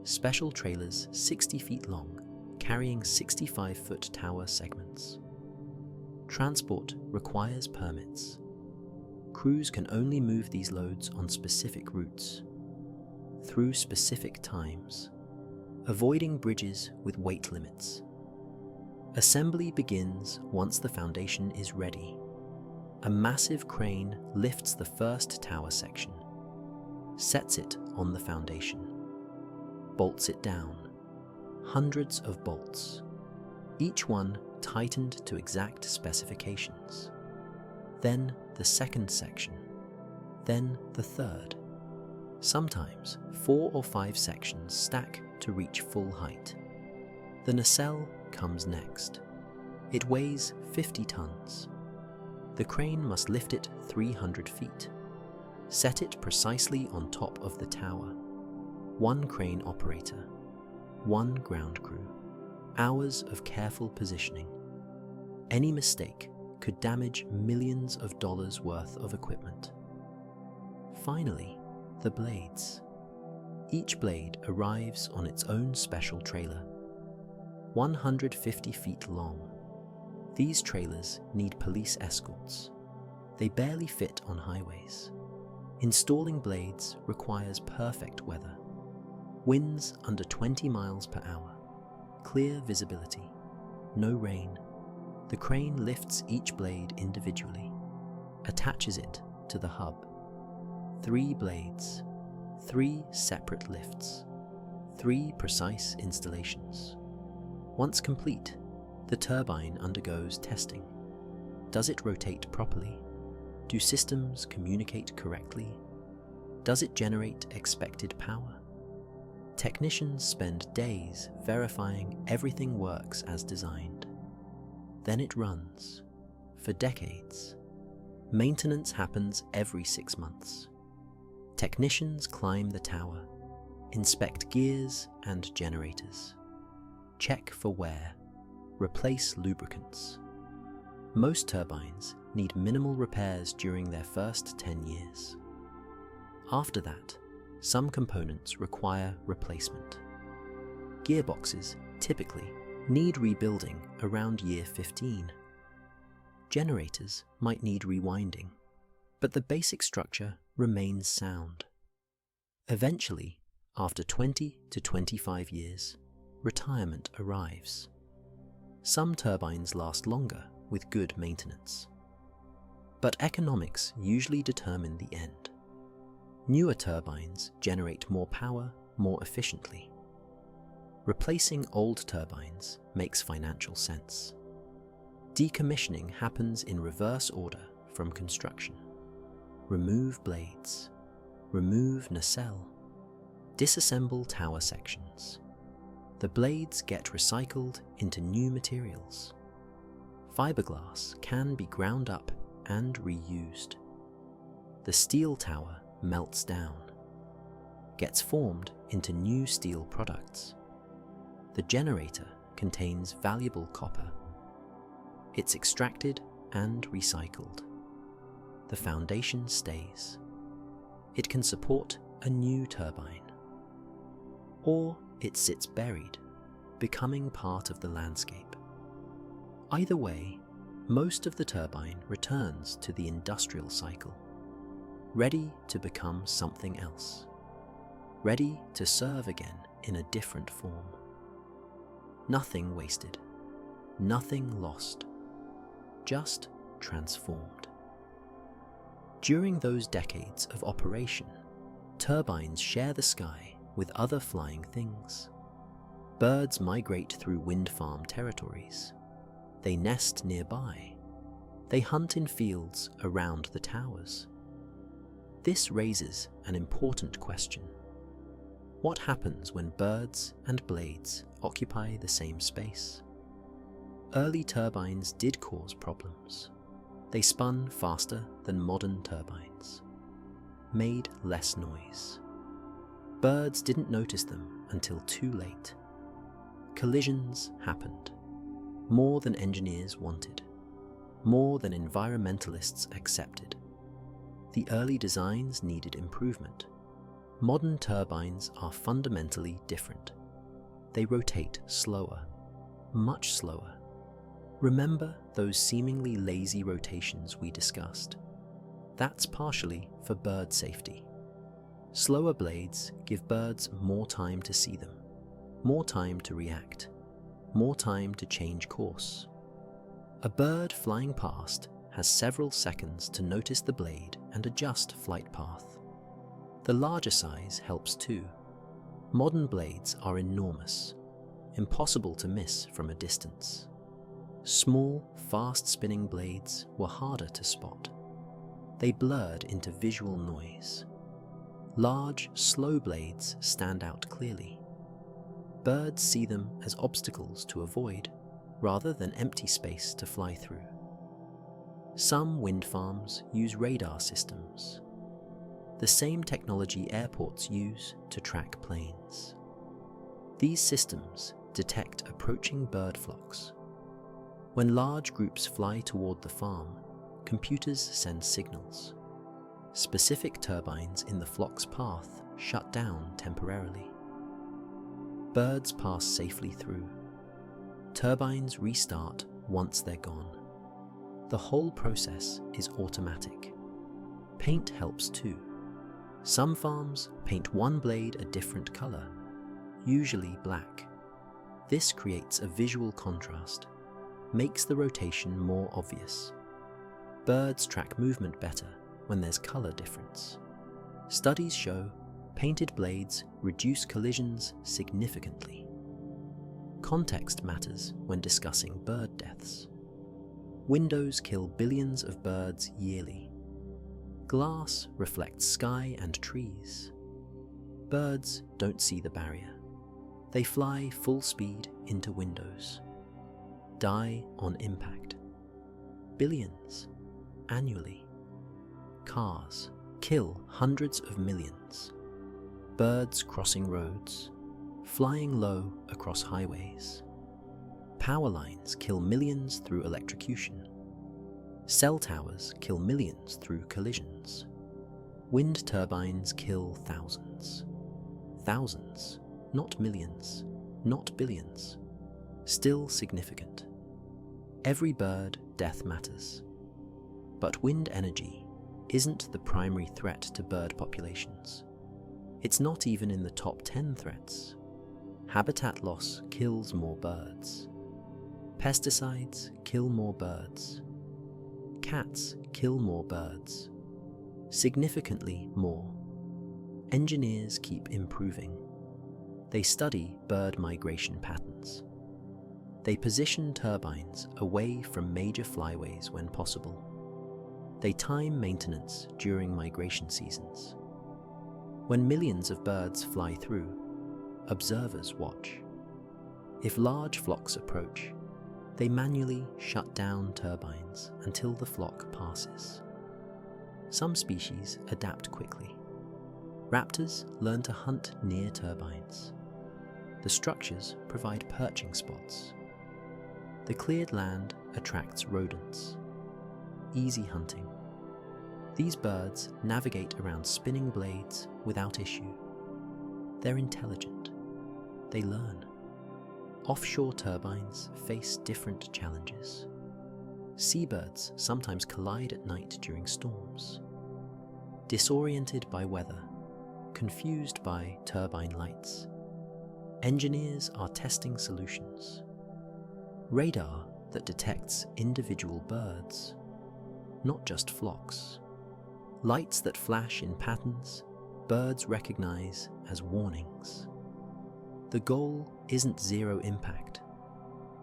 Special trailers 60 feet long, carrying 65-foot tower segments. Transport requires permits. Crews can only move these loads on specific routes, through specific times, avoiding bridges with weight limits. Assembly begins once the foundation is ready. A massive crane lifts the first tower section, sets it on the foundation, bolts it down. Hundreds of bolts, each one tightened to exact specifications. then the second section, then the third. Sometimes 4 or 5 sections stack to reach full height. The nacelle comes next. It weighs 50 tons. The crane must lift it 300 feet. Set it precisely on top of the tower. 1 crane operator, 1 ground crew, hours of careful positioning. Any mistake could damage millions of dollars worth of equipment. Finally, the blades. Each blade arrives on its own special trailer, 150 feet long. These trailers need police escorts. They barely fit on highways. Installing blades requires perfect weather. Winds under 20 miles per hour, clear visibility, no rain. The crane lifts each blade individually, attaches it to the hub. 3 blades, 3 separate lifts, 3 precise installations. Once complete, the turbine undergoes testing. Does it rotate properly? Do systems communicate correctly? Does it generate expected power? Technicians spend days verifying everything works as designed. Then it runs, for decades. Maintenance happens every 6 months. Technicians climb the tower, inspect gears and generators, check for wear, replace lubricants. Most turbines need minimal repairs during their first 10 years. After that, some components require replacement. Gearboxes typically need rebuilding around year 15. Generators might need rewinding, but the basic structure remains sound. Eventually, after 20 to 25 years, retirement arrives. Some turbines last longer with good maintenance. But economics usually determine the end. Newer turbines generate more power more efficiently. Replacing old turbines makes financial sense. Decommissioning happens in reverse order from construction. Remove blades, remove nacelle, disassemble tower sections. The blades get recycled into new materials. Fiberglass can be ground up and reused. The steel tower melts down, gets formed into new steel products. The generator contains valuable copper. It's extracted and recycled. The foundation stays. It can support a new turbine. Or it sits buried, becoming part of the landscape. Either way, most of the turbine returns to the industrial cycle, ready to become something else, ready to serve again in a different form. Nothing wasted, nothing lost, just transformed. During those decades of operation, turbines share the sky with other flying things. Birds migrate through wind farm territories. They nest nearby. They hunt in fields around the towers. This raises an important question. What happens when birds and blades occupy the same space? Early turbines did cause problems. They spun faster than modern turbines, made less noise. Birds didn't notice them until too late. Collisions happened, more than engineers wanted, more than environmentalists accepted. The early designs needed improvement. Modern turbines are fundamentally different. They rotate slower, much slower. Remember those seemingly lazy rotations we discussed? That's partially for bird safety. Slower blades give birds more time to see them, more time to react, more time to change course. A bird flying past has several seconds to notice the blade and adjust flight path. The larger size helps too. Modern blades are enormous, impossible to miss from a distance. Small, fast-spinning blades were harder to spot. They blurred into visual noise. Large, slow blades stand out clearly. Birds see them as obstacles to avoid, rather than empty space to fly through. Some wind farms use radar systems, the same technology airports use to track planes. These systems detect approaching bird flocks. When large groups fly toward the farm, computers send signals. Specific turbines in the flock's path shut down temporarily. Birds pass safely through. Turbines restart once they're gone. The whole process is automatic. Paint helps too. Some farms paint one blade a different color, usually black. This creates a visual contrast, makes the rotation more obvious. Birds track movement better when there's color difference. Studies show painted blades reduce collisions significantly. Context matters when discussing bird deaths. Windows kill billions of birds yearly. Glass reflects sky and trees. Birds don't see the barrier. They fly full speed into windows. Die on impact. Billions annually. Cars kill hundreds of millions. Birds crossing roads, flying low across highways. Power lines kill millions through electrocution. Cell towers kill millions through collisions. Wind turbines kill thousands. Thousands, not millions, not billions. Still significant. Every bird death matters. But wind energy isn't the primary threat to bird populations. It's not even in the top 10 threats. Habitat loss kills more birds. Pesticides kill more birds. Cats kill more birds. Significantly more. Engineers keep improving. They study bird migration patterns. They position turbines away from major flyways when possible. They time maintenance during migration seasons. When millions of birds fly through, observers watch. If large flocks approach, they manually shut down turbines until the flock passes. Some species adapt quickly. Raptors learn to hunt near turbines. The structures provide perching spots. The cleared land attracts rodents. Easy hunting. These birds navigate around spinning blades without issue. They're intelligent. They learn. Offshore turbines face different challenges. Seabirds sometimes collide at night during storms. Disoriented by weather, confused by turbine lights, engineers are testing solutions. Radar that detects individual birds, not just flocks. Lights that flash in patterns, birds recognize as warnings. The goal isn't zero impact.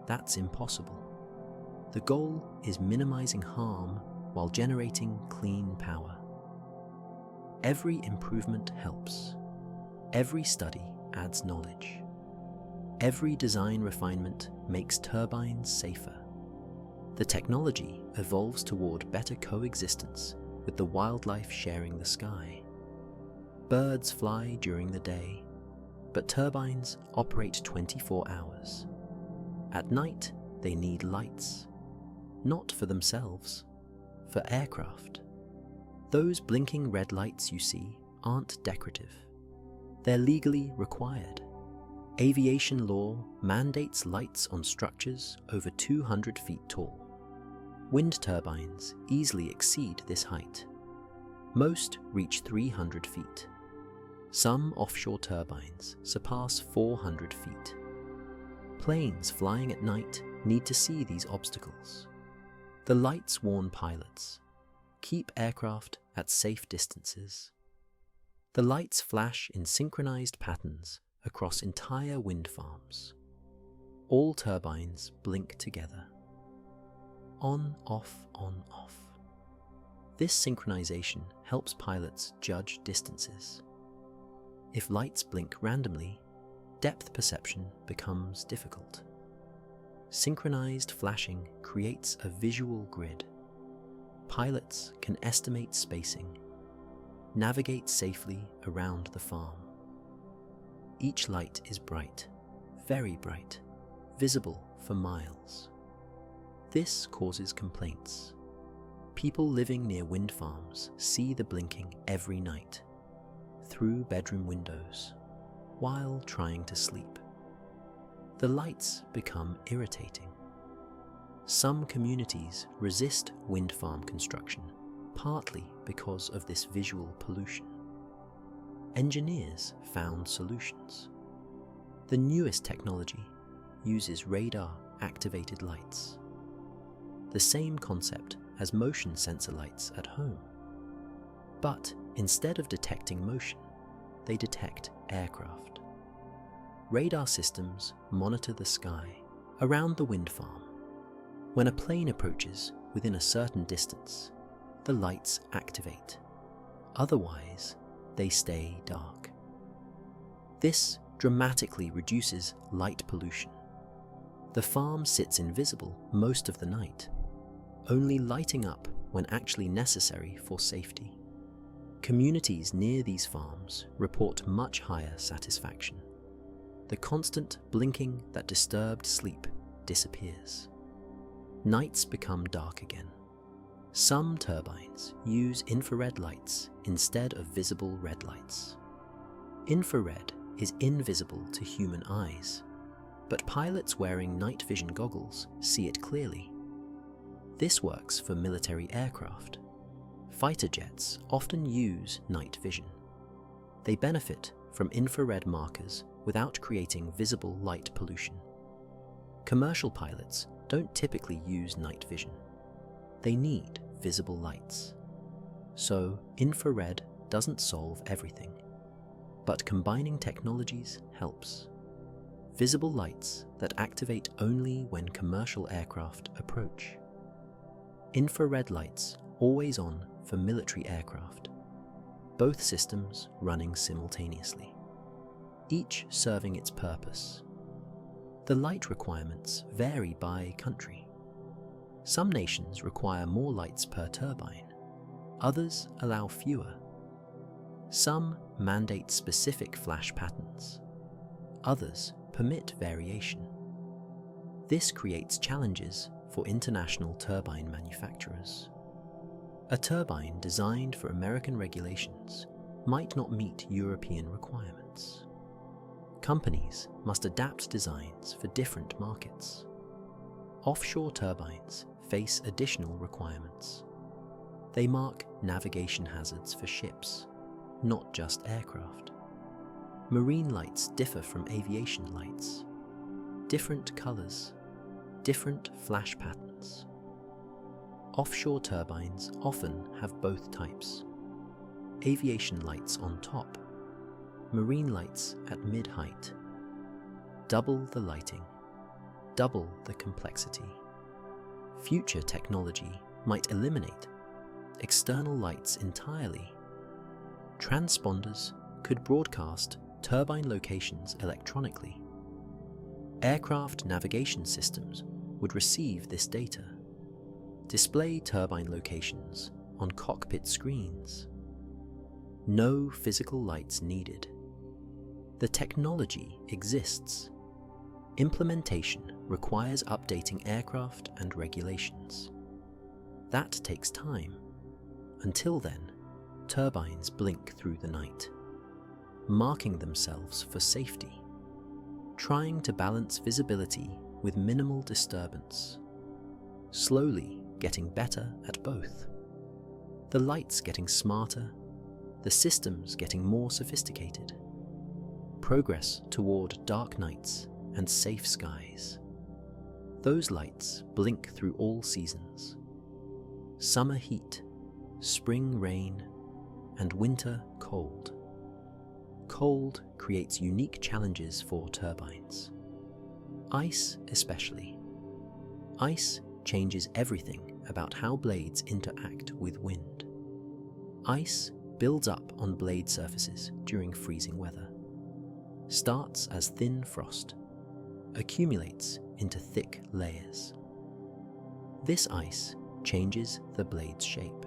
That's impossible. The goal is minimizing harm while generating clean power. Every improvement helps. Every study adds knowledge. Every design refinement makes turbines safer. The technology evolves toward better coexistence with the wildlife sharing the sky. Birds fly during the day, but turbines operate 24 hours. At night, they need lights, not for themselves, for aircraft. Those blinking red lights you see aren't decorative. They're legally required. Aviation law mandates lights on structures over 200 feet tall. Wind turbines easily exceed this height. Most reach 300 feet. Some offshore turbines surpass 400 feet. Planes flying at night need to see these obstacles. The lights warn pilots. Keep aircraft at safe distances. The lights flash in synchronized patterns across entire wind farms. All turbines blink together. on, off, on, off. This synchronization helps pilots judge distances. If lights blink randomly, depth perception becomes difficult. Synchronized flashing creates a visual grid. Pilots can estimate spacing, navigate safely around the farm. Each light is bright, very bright, visible for miles. This causes complaints. People living near wind farms see the blinking every night, through bedroom windows, while trying to sleep. The lights become irritating. Some communities resist wind farm construction, partly because of this visual pollution. Engineers found solutions. The newest technology uses radar-activated lights. The same concept as motion sensor lights at home. But instead of detecting motion, they detect aircraft. Radar systems monitor the sky around the wind farm. When a plane approaches within a certain distance, the lights activate. Otherwise, they stay dark. This dramatically reduces light pollution. The farm sits invisible most of the night, only lighting up when actually necessary for safety. Communities near these farms report much higher satisfaction. The constant blinking that disturbed sleep disappears. Nights become dark again. Some turbines use infrared lights instead of visible red lights. Infrared is invisible to human eyes, but pilots wearing night vision goggles see it clearly. This works for military aircraft. Fighter jets often use night vision. They benefit from infrared markers without creating visible light pollution. Commercial pilots don't typically use night vision. They need visible lights. So infrared doesn't solve everything, but combining technologies helps. Visible lights that activate only when commercial aircraft approach. Infrared lights always on for military aircraft. Both systems running simultaneously, each serving its purpose. The light requirements vary by country. Some nations require more lights per turbine, others allow fewer. Some mandate specific flash patterns, others permit variation. This creates challenges for international turbine manufacturers. A turbine designed for American regulations might not meet European requirements. Companies must adapt designs for different markets. Offshore turbines face additional requirements. They mark navigation hazards for ships, not just aircraft. Marine lights differ from aviation lights. Different colors, different flash patterns. Offshore turbines often have both types. Aviation lights on top, marine lights at mid-height. Double the lighting, double the complexity. Future technology might eliminate external lights entirely. Transponders could broadcast turbine locations electronically. Aircraft navigation systems would receive this data, display turbine locations on cockpit screens. No physical lights needed. The technology exists. Implementation requires updating aircraft and regulations. That takes time. Until then, turbines blink through the night, marking themselves for safety, trying to balance visibility with minimal disturbance, slowly getting better at both. The lights getting smarter, the systems getting more sophisticated. Progress toward dark nights and safe skies. Those lights blink through all seasons. Summer heat, spring rain, and winter cold. Cold creates unique challenges for turbines. Ice especially. Ice changes everything about how blades interact with wind. Ice builds up on blade surfaces during freezing weather, starts as thin frost, accumulates into thick layers. This ice changes the blade's shape.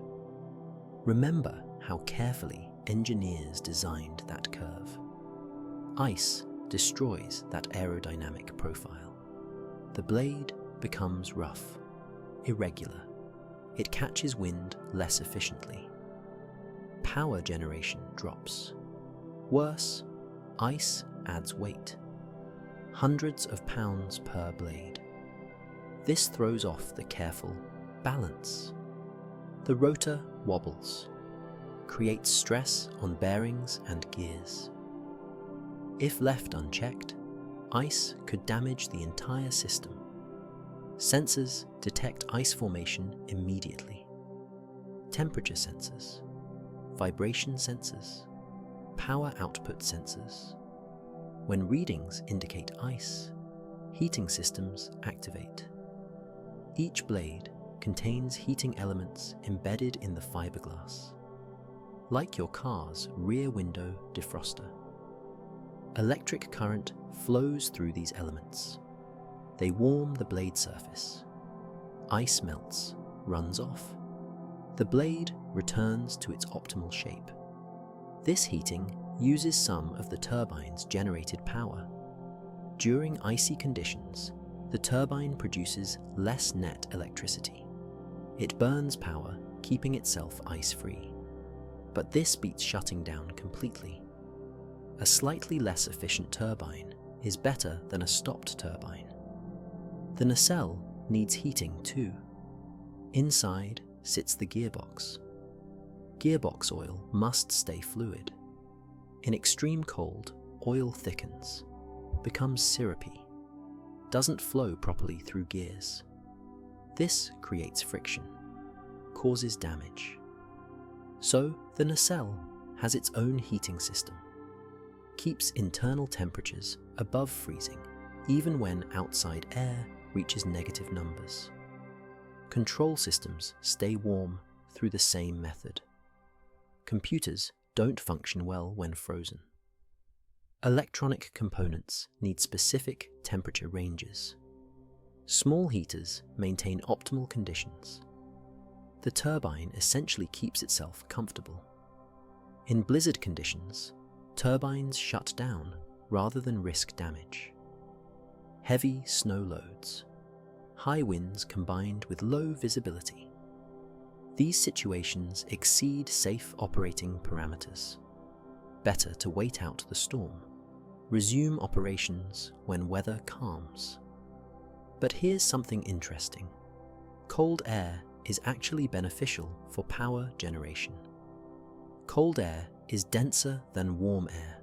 Remember how carefully engineers designed that curve. Ice destroys that aerodynamic profile. The blade becomes rough, irregular. It catches wind less efficiently. Power generation drops. Worse, ice adds weight. Hundreds of pounds per blade. This throws off the careful balance. The rotor wobbles, creates stress on bearings and gears. If left unchecked, ice could damage the entire system. Sensors detect ice formation immediately. Temperature sensors, vibration sensors, power output sensors. When readings indicate ice, heating systems activate. Each blade contains heating elements embedded in the fiberglass, like your car's rear window defroster. Electric current flows through these elements. They warm the blade surface. Ice melts, runs off. The blade returns to its optimal shape. This heating uses some of the turbine's generated power. During icy conditions, the turbine produces less net electricity. It burns power, keeping itself ice-free. But this beats shutting down completely. A slightly less efficient turbine is better than a stopped turbine. The nacelle needs heating too. Inside sits the gearbox. Gearbox oil must stay fluid. In extreme cold, oil thickens, becomes syrupy, doesn't flow properly through gears. This creates friction, causes damage. So the nacelle has its own heating system, keeps internal temperatures above freezing even when outside air reaches negative numbers. Control systems stay warm through the same method. Computers don't function well when frozen. Electronic components need specific temperature ranges. Small heaters maintain optimal conditions. The turbine essentially keeps itself comfortable. In blizzard conditions, turbines shut down rather than risk damage. Heavy snow loads, high winds combined with low visibility. These situations exceed safe operating parameters. Better to wait out the storm. Resume operations when weather calms. But here's something interesting. Cold air is actually beneficial for power generation. Cold air is denser than warm air.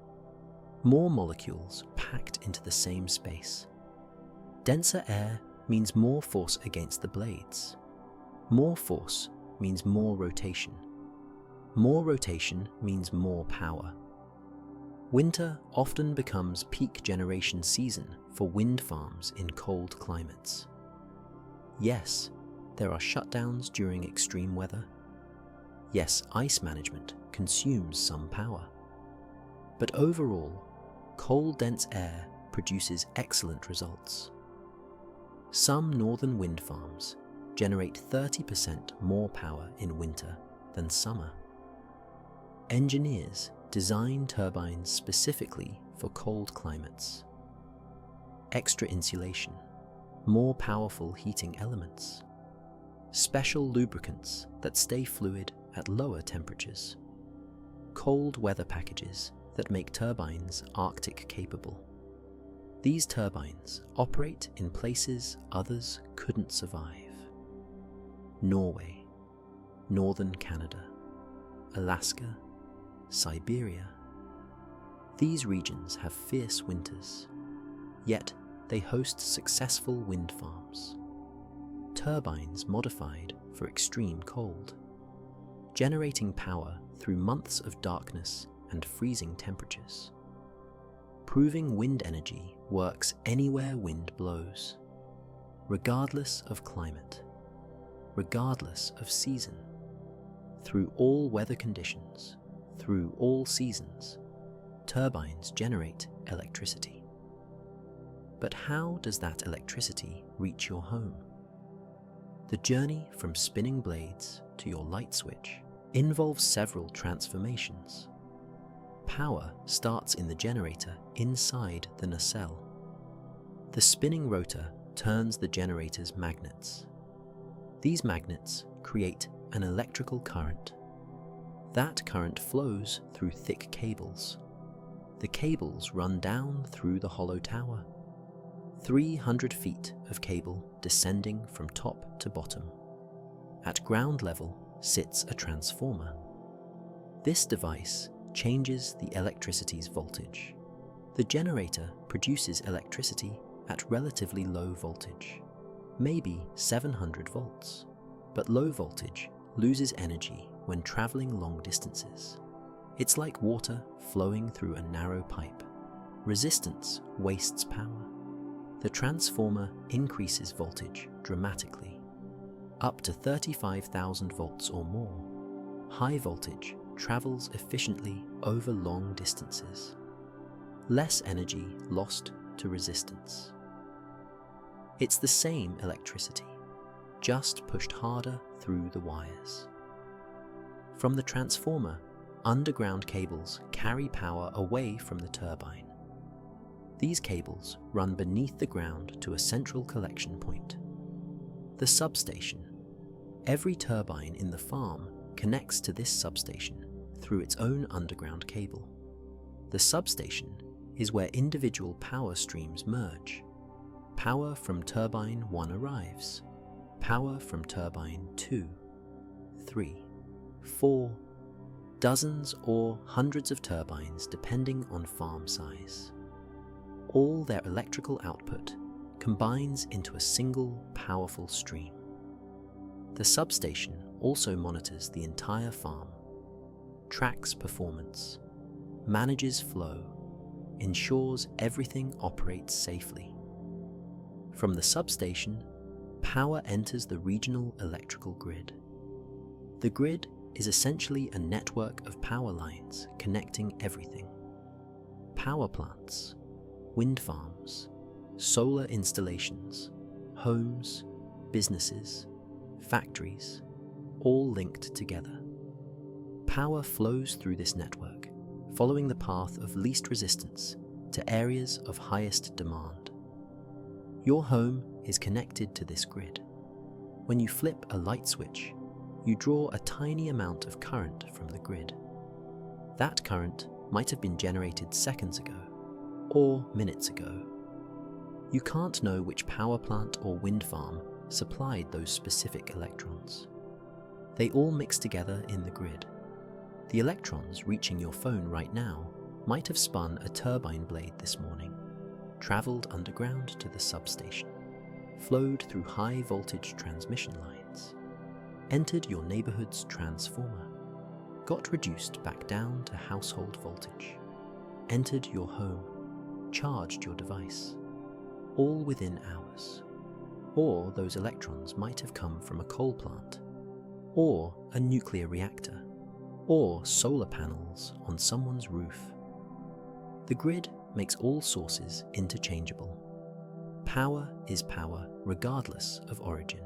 More molecules packed into the same space. Denser air means more force against the blades. More force means more rotation. More rotation means more power. Winter often becomes peak generation season for wind farms in cold climates. Yes, there are shutdowns during extreme weather. Yes, ice management consumes some power. But overall, cold dense air produces excellent results. Some northern wind farms generate 30% more power in winter than summer. Engineers design turbines specifically for cold climates. Extra insulation, more powerful heating elements, special lubricants that stay fluid at lower temperatures, cold weather packages that make turbines Arctic capable. These turbines operate in places others couldn't survive. Norway, northern Canada, Alaska, Siberia. These regions have fierce winters, yet they host successful wind farms. Turbines modified for extreme cold, generating power through months of darkness and freezing temperatures. Proving wind energy works anywhere wind blows, regardless of climate. regardless of season. Through all weather conditions, through all seasons, turbines generate electricity. But how does that electricity reach your home? The journey from spinning blades to your light switch involves several transformations. Power starts in the generator inside the nacelle. The spinning rotor turns the generator's magnets. These magnets create an electrical current. That current flows through thick cables. The cables run down through the hollow tower. 300 feet of cable descending from top to bottom. At ground level sits a transformer. This device changes the electricity's voltage. The generator produces electricity at relatively low voltage, maybe 700 volts, but low voltage loses energy when traveling long distances. It's like water flowing through a narrow pipe. Resistance wastes power. The transformer increases voltage dramatically, up to 35,000 volts or more. High voltage travels efficiently over long distances. Less energy lost to resistance. It's the same electricity, just pushed harder through the wires. From the transformer, underground cables carry power away from the turbine. These cables run beneath the ground to a central collection point. The substation. Every turbine in the farm connects to this substation through its own underground cable. The substation is where individual power streams merge. Power from turbine 1 arrives. Power from turbine 2, 3, 4, dozens or hundreds of turbines depending on farm size. All their electrical output combines into a single powerful stream. The substation also monitors the entire farm, tracks performance, manages flow, ensures everything operates safely. From the substation, power enters the regional electrical grid. The grid is essentially a network of power lines connecting everything. Power plants, wind farms, solar installations, homes, businesses, factories, all linked together. Power flows through this network, following the path of least resistance to areas of highest demand. Your home is connected to this grid. When you flip a light switch, you draw a tiny amount of current from the grid. That current might have been generated seconds ago or minutes ago. You can't know which power plant or wind farm supplied those specific electrons. They all mix together in the grid. The electrons reaching your phone right now might have spun a turbine blade this morning, traveled underground to the substation, flowed through high voltage transmission lines, entered your neighborhood's transformer, got reduced back down to household voltage, entered your home, charged your device, all within hours. Or those electrons might have come from a coal plant, or a nuclear reactor, or solar panels on someone's roof. The grid makes all sources interchangeable. Power is power regardless of origin.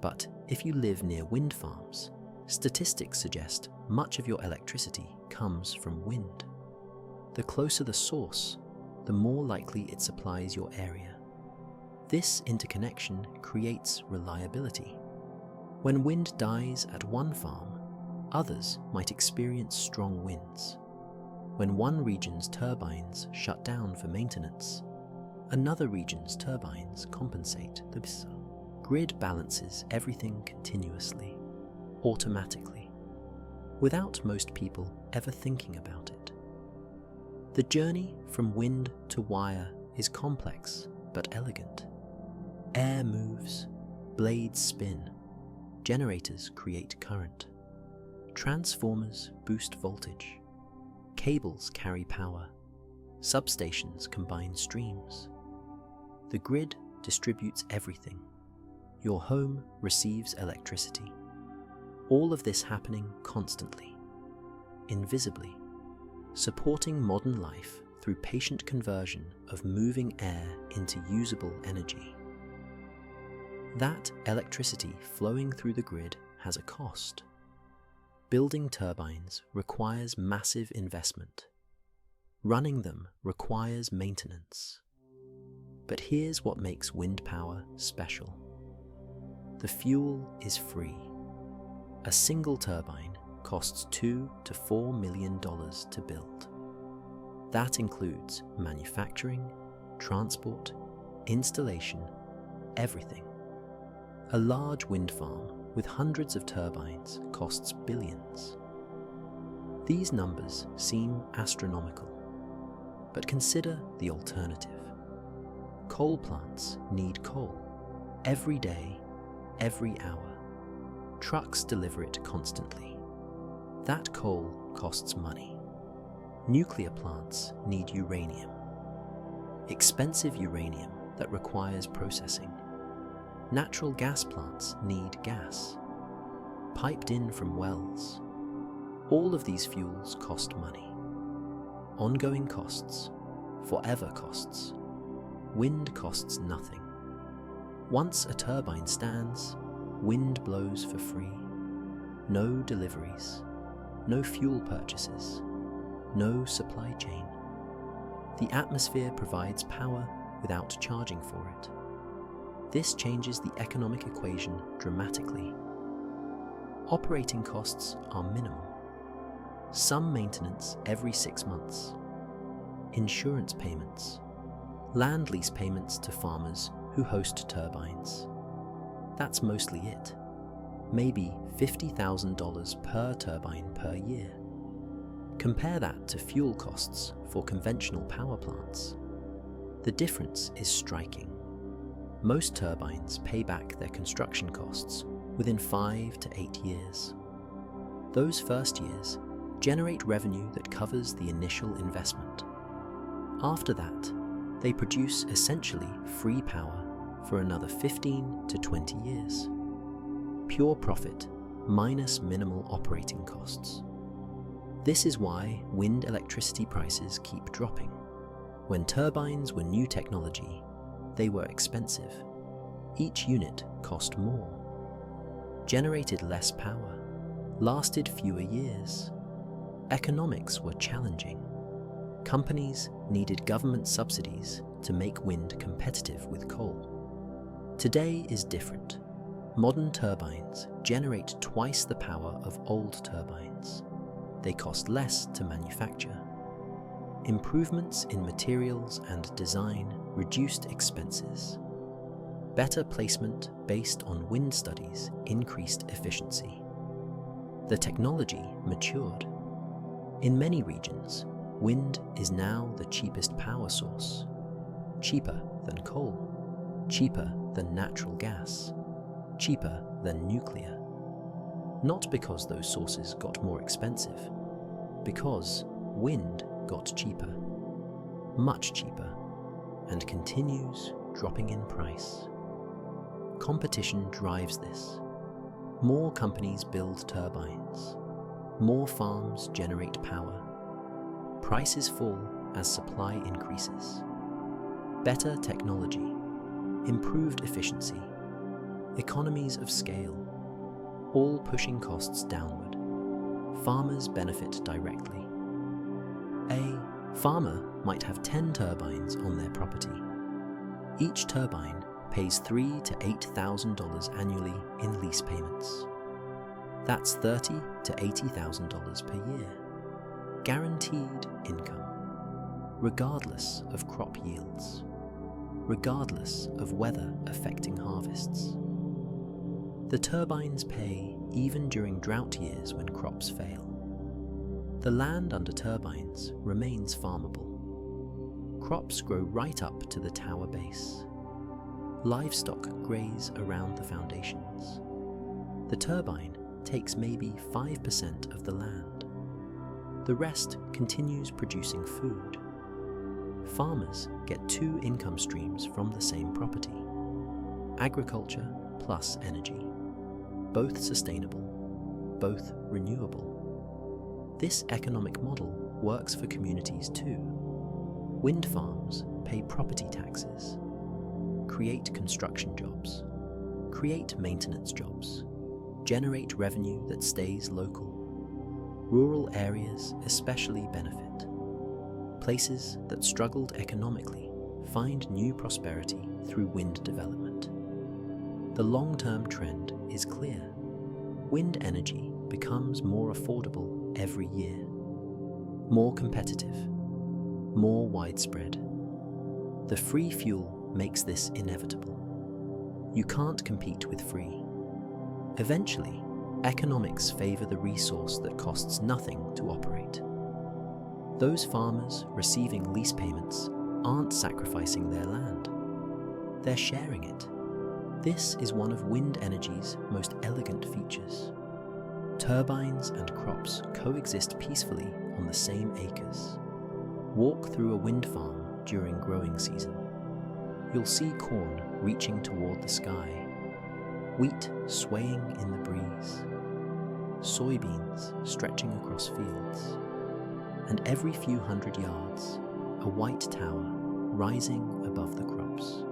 But if you live near wind farms, statistics suggest much of your electricity comes from wind. The closer the source, the more likely it supplies your area. This interconnection creates reliability. When wind dies at one farm, others might experience strong winds. When one region's turbines shut down for maintenance, another region's turbines compensate. The grid balances everything continuously, automatically, without most people ever thinking about it. The journey from wind to wire is complex but elegant. Air moves, blades spin, generators create current, transformers boost voltage, cables carry power, substations combine streams. The grid distributes everything. your home receives electricity. All of this happening constantly, invisibly, supporting modern life through patient conversion of moving air into usable energy. That electricity flowing through the grid has a cost. Building turbines requires massive investment. Running them requires maintenance. But here's what makes wind power special. The fuel is free. A single turbine costs $2 to $4 million to build. That includes manufacturing, transport, installation, everything. A large wind farm with hundreds of turbines costs billions. These numbers seem astronomical, but consider the alternative. Coal plants need coal every day, every hour. Trucks deliver it constantly. That coal costs money. Nuclear plants need uranium. Expensive uranium that requires processing. Natural gas plants need gas, piped in from wells. All of these fuels cost money. Ongoing costs, forever costs. Wind costs nothing. Once a turbine stands, wind blows for free. No deliveries, no fuel purchases, no supply chain. The atmosphere provides power without charging for it. This changes the economic equation dramatically. Operating costs are minimal. Some maintenance every 6 months. Insurance payments. Land lease payments to farmers who host turbines. That's mostly it. Maybe $50,000 per turbine per year. Compare that to fuel costs for conventional power plants. The difference is striking. Most turbines pay back their construction costs within 5 to 8 years. Those first years generate revenue that covers the initial investment. After that, they produce essentially free power for another 15 to 20 years. Pure profit minus minimal operating costs. This is why wind electricity prices keep dropping. When turbines were new technology, they were expensive. Each unit cost more, generated less power, lasted fewer years. Economics were challenging. Companies needed government subsidies to make wind competitive with coal. Today is different. Modern turbines generate twice the power of old turbines. They cost less to manufacture. Improvements in materials and design reduced expenses. Better placement based on wind studies increased efficiency. The technology matured. In many regions, wind is now the cheapest power source. Cheaper than coal, cheaper than natural gas, cheaper than nuclear. Not because those sources got more expensive, because wind got cheaper, much cheaper, and continues dropping in price. Competition drives this. More companies build turbines. More farms generate power. Prices fall as supply increases. Better technology, improved efficiency, economies of scale, all pushing costs downward. Farmers benefit directly. A farmer might have 10 turbines on their property. Each turbine pays $3,000 to $8,000 annually in lease payments. That's $30,000 to $80,000 per year. Guaranteed income, regardless of crop yields, regardless of weather affecting harvests. The turbines pay even during drought years when crops fail. The land under turbines remains farmable. Crops grow right up to the tower base. Livestock graze around the foundations. The turbine takes maybe 5% of the land. The rest continues producing food. Farmers get 2 income streams from the same property: agriculture plus energy, both sustainable, both renewable. This economic model works for communities too. Wind farms pay property taxes, create construction jobs, create maintenance jobs, generate revenue that stays local. Rural areas especially benefit. Places that struggled economically find new prosperity through wind development. The long-term trend is clear. Wind energy becomes more affordable every year, more competitive, more widespread. The free fuel makes this inevitable. You can't compete with free. Eventually, economics favor the resource that costs nothing to operate. Those farmers receiving lease payments aren't sacrificing their land. They're sharing it. This is one of wind energy's most elegant features. Turbines and crops coexist peacefully on the same acres. Walk through a wind farm during growing season. You'll see corn reaching toward the sky, wheat swaying in the breeze, soybeans stretching across fields, and every few hundred yards, a white tower rising above the crops.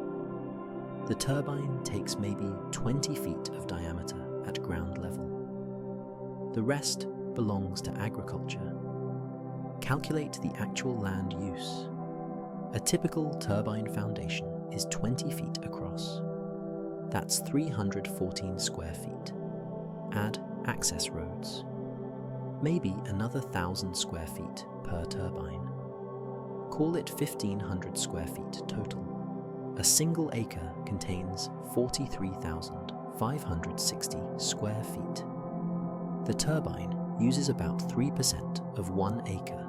The turbine takes maybe 20 feet of diameter at ground level. The rest belongs to agriculture. Calculate the actual land use. A typical turbine foundation is 20 feet across. That's 314 square feet. Add access roads. Maybe another 1,000 square feet per turbine. Call it 1,500 square feet total. A single acre contains 43,560 square feet. The turbine uses about 3% of 1 acre.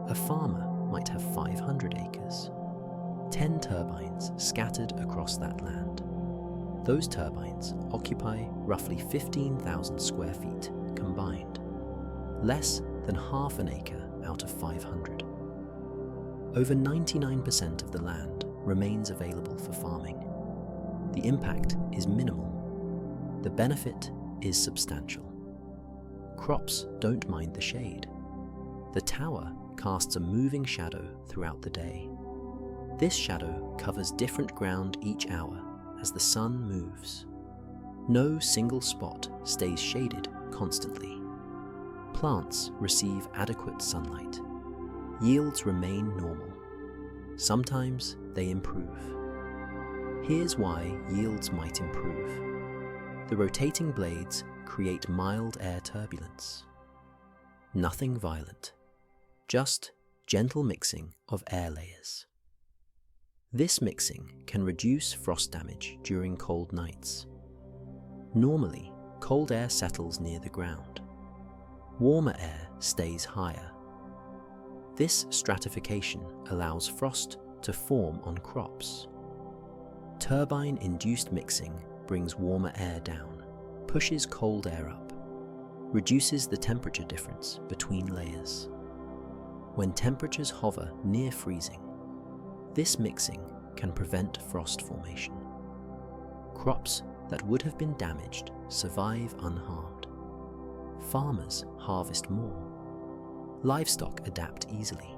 A farmer might have 500 acres. 10 turbines scattered across that land. Those turbines occupy roughly 15,000 square feet combined, less than half an acre out of 500. Over 99% of the land remains available for farming. The impact is minimal. The benefit is substantial. Crops don't mind the shade. The tower casts a moving shadow throughout the day. This shadow covers different ground each hour as the sun moves. No single spot stays shaded constantly. Plants receive adequate sunlight. Yields remain normal. Sometimes they improve. Here's why yields might improve. The rotating blades create mild air turbulence. Nothing violent, just gentle mixing of air layers. This mixing can reduce frost damage during cold nights. Normally, cold air settles near the ground. Warmer air stays higher. This stratification allows frost to form on crops. Turbine-induced mixing brings warmer air down, pushes cold air up, reduces the temperature difference between layers. When temperatures hover near freezing, this mixing can prevent frost formation. Crops that would have been damaged survive unharmed. Farmers harvest more. Livestock adapt easily.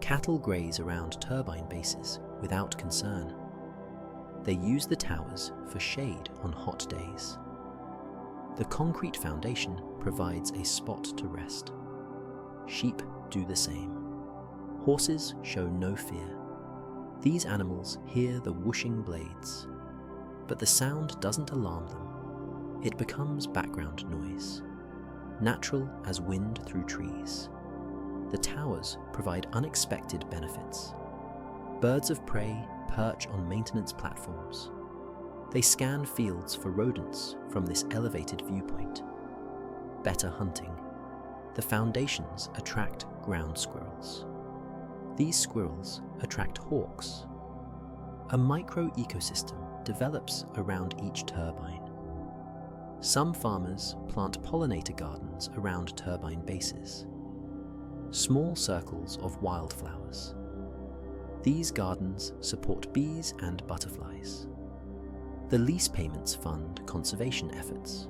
Cattle graze around turbine bases without concern. They use the towers for shade on hot days. The concrete foundation provides a spot to rest. Sheep do the same. Horses show no fear. These animals hear the whooshing blades, but the sound doesn't alarm them. It becomes background noise, natural as wind through trees. The towers provide unexpected benefits. Birds of prey perch on maintenance platforms. They scan fields for rodents from this elevated viewpoint. Better hunting. The foundations attract ground squirrels. These squirrels attract hawks. A micro-ecosystem develops around each turbine. Some farmers plant pollinator gardens around turbine bases. Small circles of wildflowers. These gardens support bees and butterflies. The lease payments fund conservation efforts.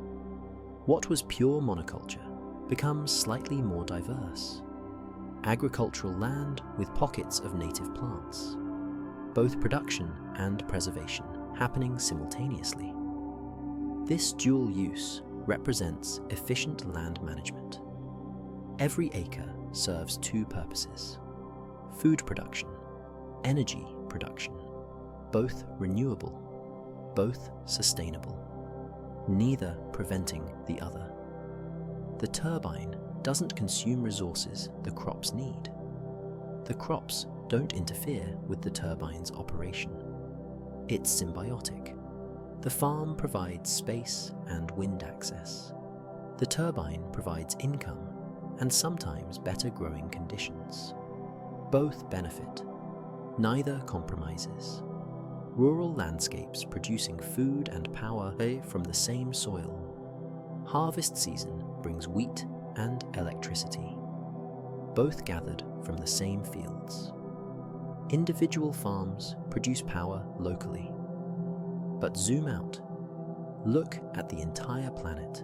What was pure monoculture becomes slightly more diverse. Agricultural land with pockets of native plants. Both production and preservation happening simultaneously. This dual use represents efficient land management. Every acre serves two purposes: food production, energy production, both renewable, both sustainable, neither preventing the other. The turbine doesn't consume resources the crops need. The crops don't interfere with the turbine's operation. It's symbiotic. The farm provides space and wind access. The turbine provides income and sometimes better growing conditions. Both benefit. Neither compromises. Rural landscapes producing food and power from the same soil. Harvest season brings wheat and electricity, both gathered from the same fields. Individual farms produce power locally. But zoom out. Look at the entire planet.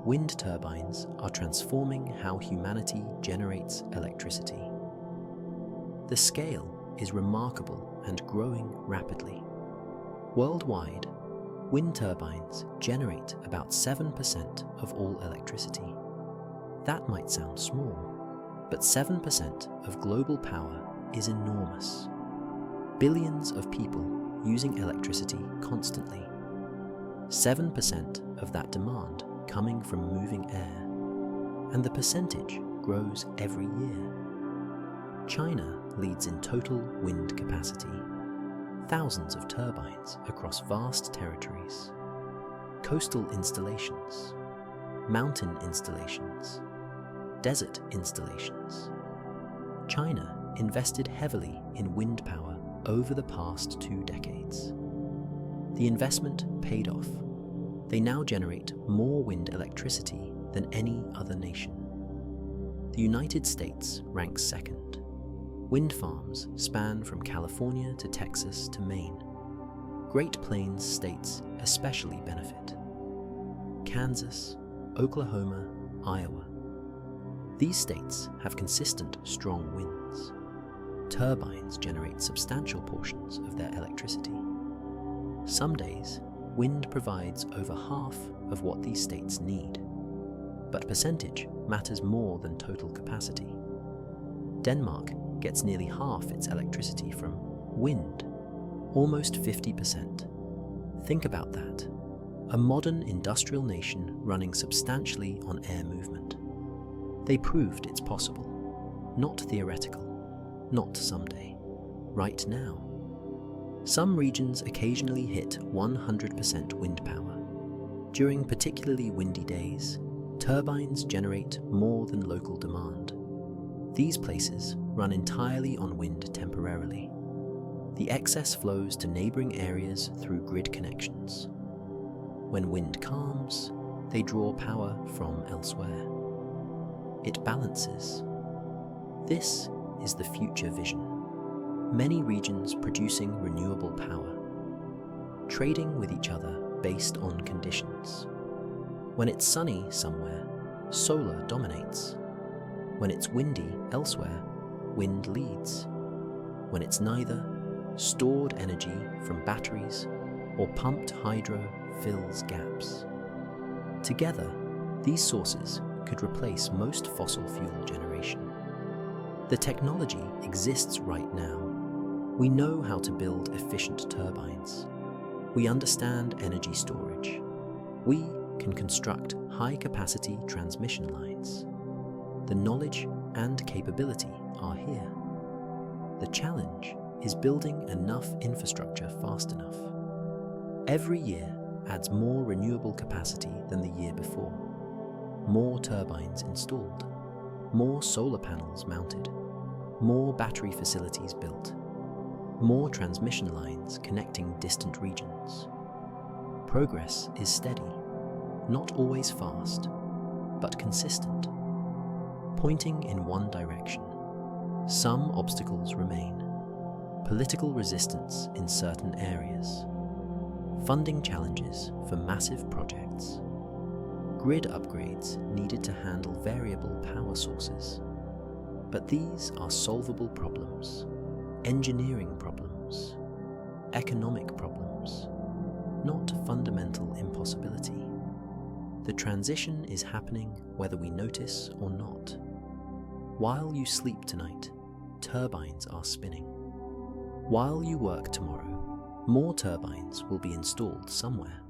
Wind turbines are transforming how humanity generates electricity. The scale is remarkable and growing rapidly. Worldwide, wind turbines generate about 7% of all electricity. That might sound small, but 7% of global power is enormous. Billions of people using electricity constantly. 7% of that demand coming from moving air, and the percentage grows every year. China leads in total wind capacity. Thousands of turbines across vast territories. Coastal installations, mountain installations, desert installations. China invested heavily in wind power over the past 2 decades. The investment paid off. They now generate more wind electricity than any other nation. The United States ranks second. Wind farms span from California to Texas to Maine. Great Plains states especially benefit. Kansas, Oklahoma, Iowa. These states have consistent, strong winds. Turbines generate substantial portions of their electricity. Some days, wind provides over half of what these states need. But percentage matters more than total capacity. Denmark gets nearly half its electricity from wind, almost 50%. Think about that. A modern industrial nation running substantially on air movement. They proved it's possible. Not theoretical. Not someday. Right now. Some regions occasionally hit 100% wind power. During particularly windy days, turbines generate more than local demand. These places run entirely on wind temporarily. The excess flows to neighboring areas through grid connections. When wind calms, they draw power from elsewhere. It balances. This is the future vision. Many regions producing renewable power, trading with each other based on conditions. When it's sunny somewhere, solar dominates. When it's windy elsewhere, wind leads. When it's neither, stored energy from batteries or pumped hydro fills gaps. Together, these sources could replace most fossil fuel generation. The technology exists right now. We know how to build efficient turbines. We understand energy storage. We can construct high-capacity transmission lines. The knowledge and capability are here. The challenge is building enough infrastructure fast enough. Every year adds more renewable capacity than the year before. More turbines installed. More solar panels mounted. More battery facilities built. More transmission lines connecting distant regions. Progress is steady, not always fast, but consistent, pointing in one direction. Some obstacles remain. Political resistance in certain areas. funding challenges for massive projects, grid upgrades needed to handle variable power sources. But these are solvable problems, engineering problems, economic problems, not fundamental impossibility. The transition is happening whether we notice or not. While you sleep tonight, turbines are spinning. While you work tomorrow, more turbines will be installed somewhere.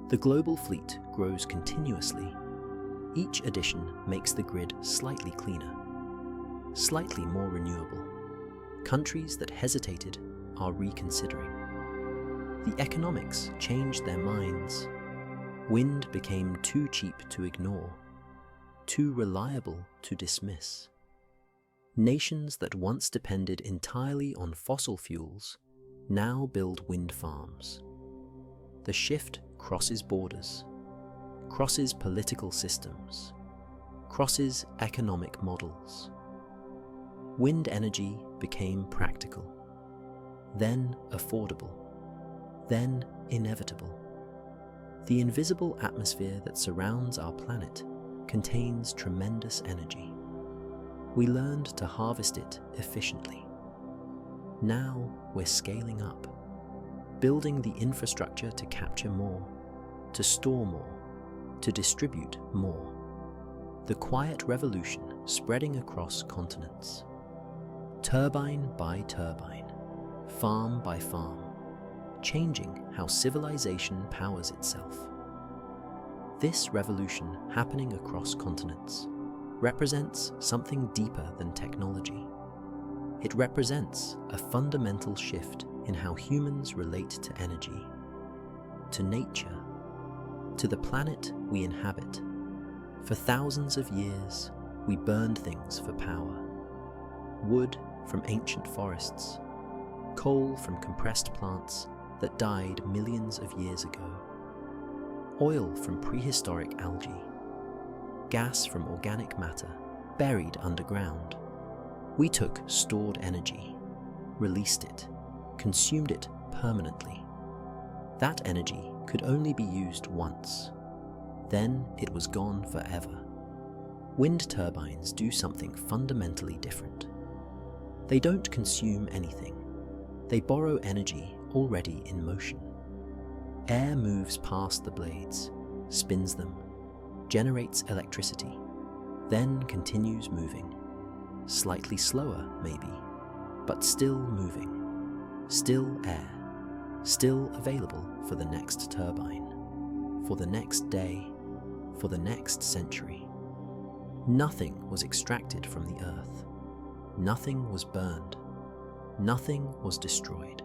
The global fleet grows continuously. Each addition makes the grid slightly cleaner, slightly more renewable. Countries that hesitated are reconsidering. The economics changed their minds. Wind became too cheap to ignore, too reliable to dismiss. Nations that once depended entirely on fossil fuels now build wind farms. The shift crosses borders, crosses political systems, crosses economic models. Wind energy became practical, then affordable, then inevitable. The invisible atmosphere that surrounds our planet contains tremendous energy. We learned to harvest it efficiently. Now we're scaling up, building the infrastructure to capture more, to store more, to distribute more. The quiet revolution spreading across continents. Turbine by turbine, farm by farm, changing how civilization powers itself. This revolution happening across continents represents something deeper than technology. It represents a fundamental shift in how humans relate to energy, to nature, to the planet we inhabit. For thousands of years, we burned things for power. Wood from ancient forests, coal from compressed plants that died millions of years ago, oil from prehistoric algae, gas from organic matter buried underground. We took stored energy, released it, consumed it permanently. That energy could only be used once. Then it was gone forever. Wind turbines do something fundamentally different. They don't consume anything. They borrow energy already in motion. Air moves past the blades, spins them, generates electricity, then continues moving. Slightly slower, maybe, but still moving. Still air, still available for the next turbine, for the next day, for the next century. Nothing was extracted from the earth. Nothing was burned. Nothing was destroyed.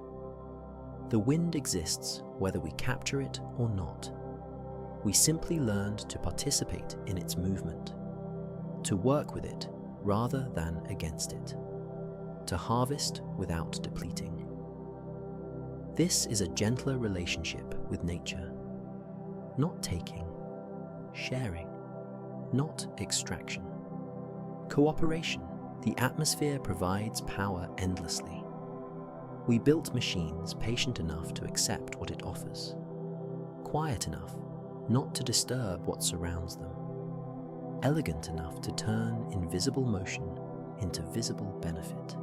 The wind exists whether we capture it or not. We simply learned to participate in its movement, to work with it rather than against it, to harvest without depleting. This is a gentler relationship with nature. Not taking, sharing, not extraction. Cooperation. The atmosphere provides power endlessly. We built machines patient enough to accept what it offers, quiet enough not to disturb what surrounds them, elegant enough to turn invisible motion into visible benefit.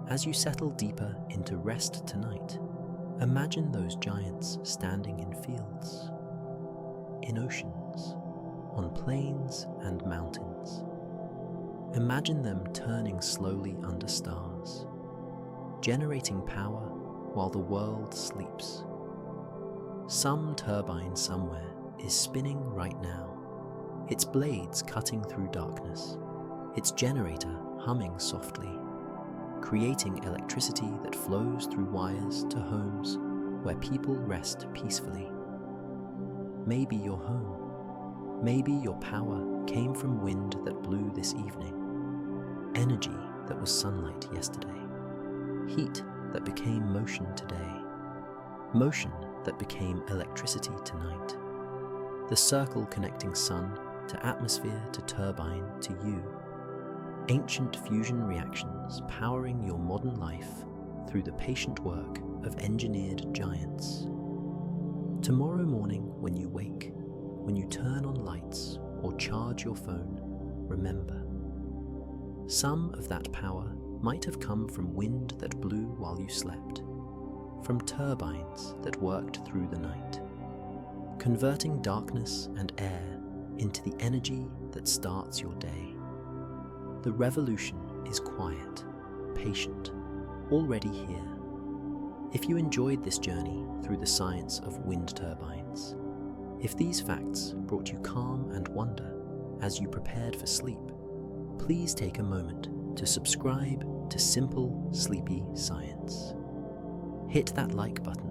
As you settle deeper into rest tonight, imagine those giants standing in fields, in oceans, on plains and mountains. Imagine them turning slowly under stars, generating power while the world sleeps. Some turbine somewhere is spinning right now, its blades cutting through darkness, its generator humming softly, creating electricity that flows through wires to homes where people rest peacefully. Maybe your home, maybe your power came from wind that blew this evening, energy that was sunlight yesterday, heat that became motion today, motion that became electricity tonight. The circle connecting sun to atmosphere to turbine to you. Ancient fusion reactions powering your modern life through the patient work of engineered giants. Tomorrow morning, when you wake, when you turn on lights or charge your phone, remember, some of that power might have come from wind that blew while you slept, from turbines that worked through the night, converting darkness and air into the energy that starts your day. The revolution is quiet, patient, already here. If you enjoyed this journey through the science of wind turbines, if these facts brought you calm and wonder as you prepared for sleep, please take a moment to subscribe to Simple Sleepy Science. Hit that like button.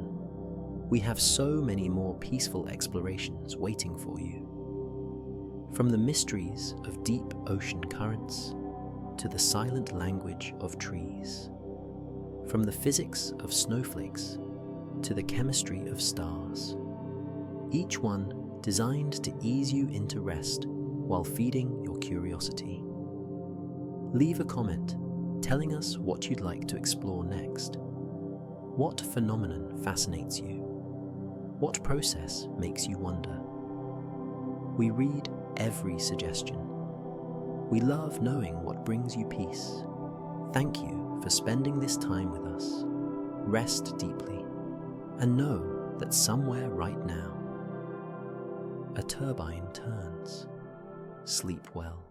We have so many more peaceful explorations waiting for you. From the mysteries of deep ocean currents to the silent language of trees. From the physics of snowflakes to the chemistry of stars. Each one designed to ease you into rest while feeding your curiosity. Leave a comment telling us what you'd like to explore next. What phenomenon fascinates you? What process makes you wonder? We read every suggestion. We love knowing what brings you peace. Thank you for spending this time with us. Rest deeply and know that somewhere right now, a turbine turns. Sleep well.